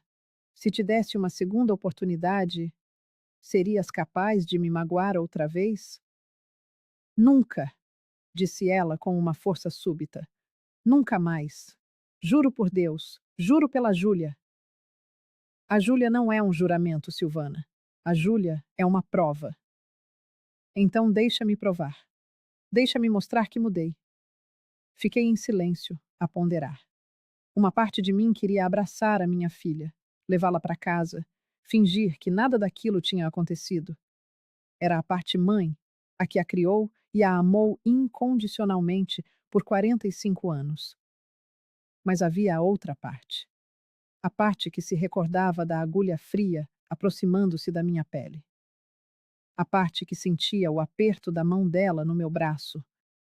se te desse uma segunda oportunidade, serias capaz de me magoar outra vez? Nunca, disse ela com uma força súbita. Nunca mais. Juro por Deus, juro pela Júlia. A Júlia não é um juramento, Silvana. A Júlia é uma prova. Então deixa-me provar. Deixa-me mostrar que mudei. Fiquei em silêncio, a ponderar. Uma parte de mim queria abraçar a minha filha, levá-la para casa, fingir que nada daquilo tinha acontecido. Era a parte mãe, a que a criou e a amou incondicionalmente por 45 anos. Mas havia a outra parte. A parte que se recordava da agulha fria aproximando-se da minha pele. A parte que sentia o aperto da mão dela no meu braço,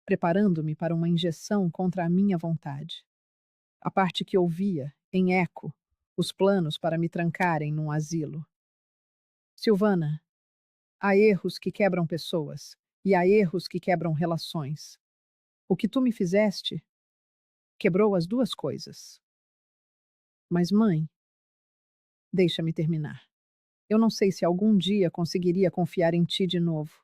preparando-me para uma injeção contra a minha vontade. A parte que ouvia, em eco, os planos para me trancarem num asilo. Silvana, há erros que quebram pessoas e há erros que quebram relações. O que tu me fizeste quebrou as duas coisas. Mas, mãe, deixa-me terminar. Eu não sei se algum dia conseguiria confiar em ti de novo.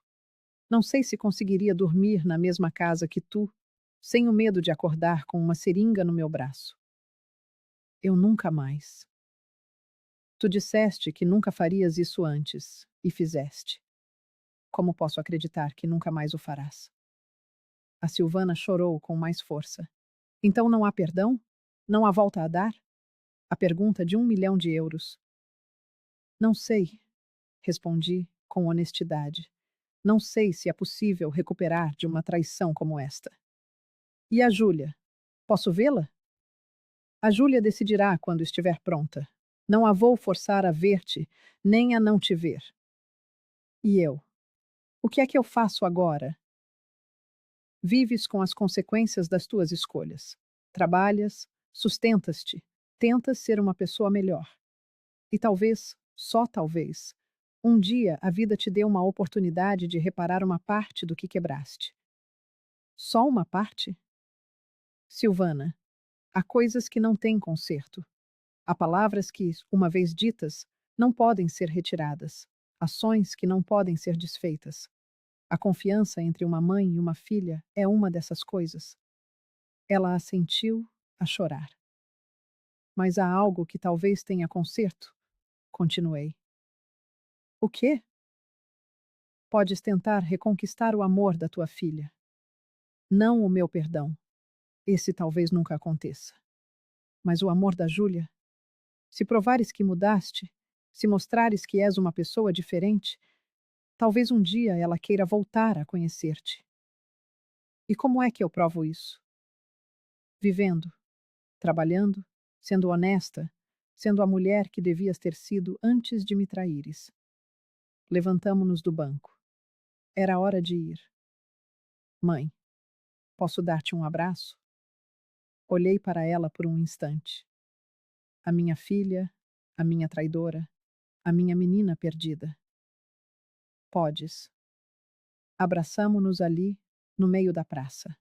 Não sei se conseguiria dormir na mesma casa que tu, sem o medo de acordar com uma seringa no meu braço. Eu nunca mais. Tu disseste que nunca farias isso antes, e fizeste. Como posso acreditar que nunca mais o farás? A Silvana chorou com mais força. Então não há perdão? Não há volta a dar? A pergunta de 1 milhão de euros. Não sei, respondi com honestidade. Não sei se é possível recuperar de uma traição como esta. E a Júlia? Posso vê-la? A Júlia decidirá quando estiver pronta. Não a vou forçar a ver-te, nem a não te ver. E eu? O que é que eu faço agora? Vives com as consequências das tuas escolhas. Trabalhas, sustentas-te, tentas ser uma pessoa melhor. E talvez, só talvez, um dia a vida te dê uma oportunidade de reparar uma parte do que quebraste. Só uma parte? Silvana, há coisas que não têm conserto. Há palavras que, uma vez ditas, não podem ser retiradas. Ações que não podem ser desfeitas. A confiança entre uma mãe e uma filha é uma dessas coisas. Ela assentiu a chorar. Mas há algo que talvez tenha conserto, continuei. O quê? Podes tentar reconquistar o amor da tua filha. Não o meu perdão. Esse talvez nunca aconteça. Mas o amor da Júlia? Se provares que mudaste, se mostrares que és uma pessoa diferente, talvez um dia ela queira voltar a conhecer-te. E como é que eu provo isso? Vivendo, trabalhando, sendo honesta, sendo a mulher que devias ter sido antes de me traíres. Levantamo-nos do banco. Era hora de ir. Mãe, posso dar-te um abraço? Olhei para ela por um instante. A minha filha, a minha traidora, a minha menina perdida. Podes. Abraçamo-nos ali, no meio da praça.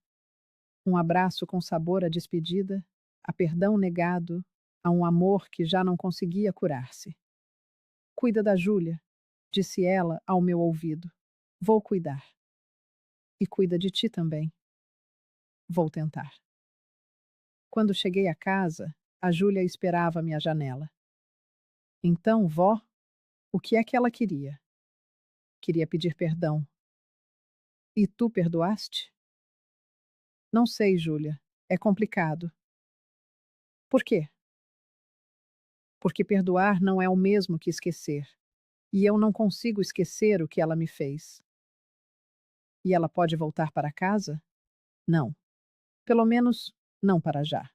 Um abraço com sabor à despedida, a perdão negado, a um amor que já não conseguia curar-se. Cuida da Júlia, disse ela ao meu ouvido. Vou cuidar. E cuida de ti também. Vou tentar. Quando cheguei à casa, a Júlia esperava-me à janela. Então, vó, o que é que ela queria? Queria pedir perdão. E tu perdoaste? Não sei, Júlia. É complicado. Por quê? Porque perdoar não é o mesmo que esquecer. E eu não consigo esquecer o que ela me fez. E ela pode voltar para casa? Não. Pelo menos, não para já.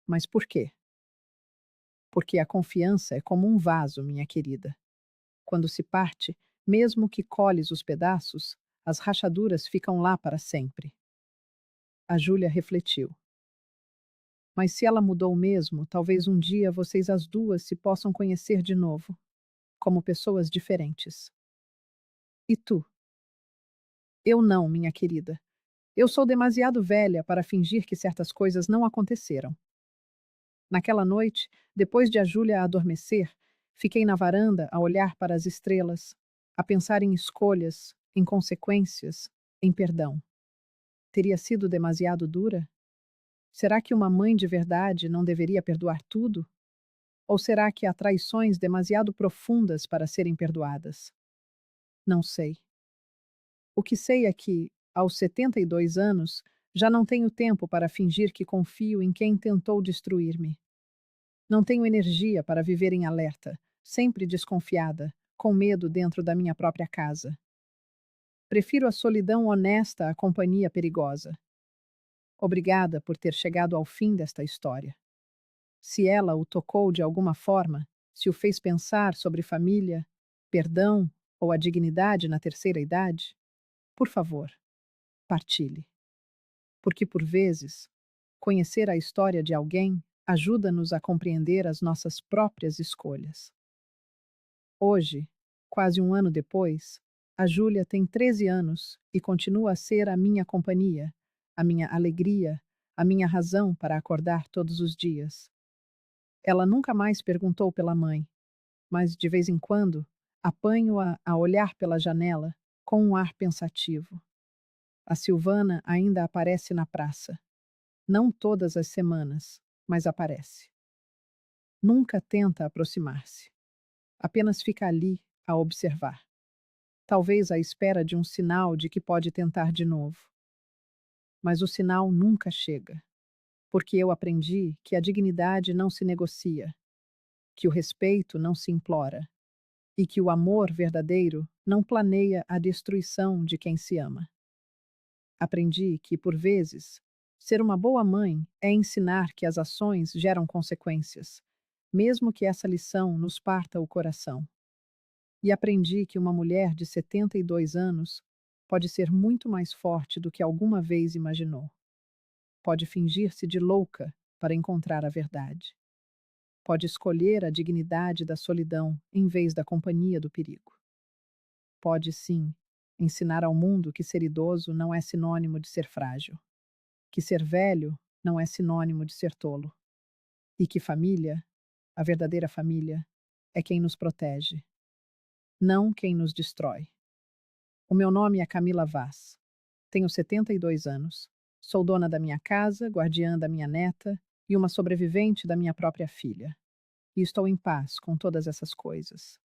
Mas por quê? Porque a confiança é como um vaso, minha querida. Quando se parte, mesmo que colhes os pedaços, as rachaduras ficam lá para sempre. A Júlia refletiu. Mas se ela mudou mesmo, talvez um dia vocês as duas se possam conhecer de novo, como pessoas diferentes. E tu? Eu não, minha querida. Eu sou demasiado velha para fingir que certas coisas não aconteceram. Naquela noite, depois de a Júlia adormecer, fiquei na varanda a olhar para as estrelas, a pensar em escolhas, em consequências, em perdão. Teria sido demasiado dura? Será que uma mãe de verdade não deveria perdoar tudo? Ou será que há traições demasiado profundas para serem perdoadas? Não sei. O que sei é que, aos 72 anos, já não tenho tempo para fingir que confio em quem tentou destruir-me. Não tenho energia para viver em alerta, sempre desconfiada, com medo dentro da minha própria casa. Prefiro a solidão honesta à companhia perigosa. Obrigada por ter chegado ao fim desta história. Se ela o tocou de alguma forma, se o fez pensar sobre família, perdão ou a dignidade na terceira idade, por favor, partilhe. Porque, por vezes, conhecer a história de alguém ajuda-nos a compreender as nossas próprias escolhas. Hoje, quase um ano depois, a Júlia tem 13 anos e continua a ser a minha companhia, a minha alegria, a minha razão para acordar todos os dias. Ela nunca mais perguntou pela mãe, mas de vez em quando apanho-a a olhar pela janela com um ar pensativo. A Silvana ainda aparece na praça. Não todas as semanas, mas aparece. Nunca tenta aproximar-se. Apenas fica ali a observar. Talvez à espera de um sinal de que pode tentar de novo. Mas o sinal nunca chega, porque eu aprendi que a dignidade não se negocia, que o respeito não se implora e que o amor verdadeiro não planeia a destruição de quem se ama. Aprendi que, por vezes, ser uma boa mãe é ensinar que as ações geram consequências, mesmo que essa lição nos parta o coração. E aprendi que uma mulher de 72 anos pode ser muito mais forte do que alguma vez imaginou. Pode fingir-se de louca para encontrar a verdade. Pode escolher a dignidade da solidão em vez da companhia do perigo. Pode, sim, ensinar ao mundo que ser idoso não é sinônimo de ser frágil, que ser velho não é sinônimo de ser tolo, e que família, a verdadeira família, é quem nos protege, não quem nos destrói. O meu nome é Camila Vaz. Tenho 72 anos. Sou dona da minha casa, guardiã da minha neta e uma sobrevivente da minha própria filha. E estou em paz com todas essas coisas.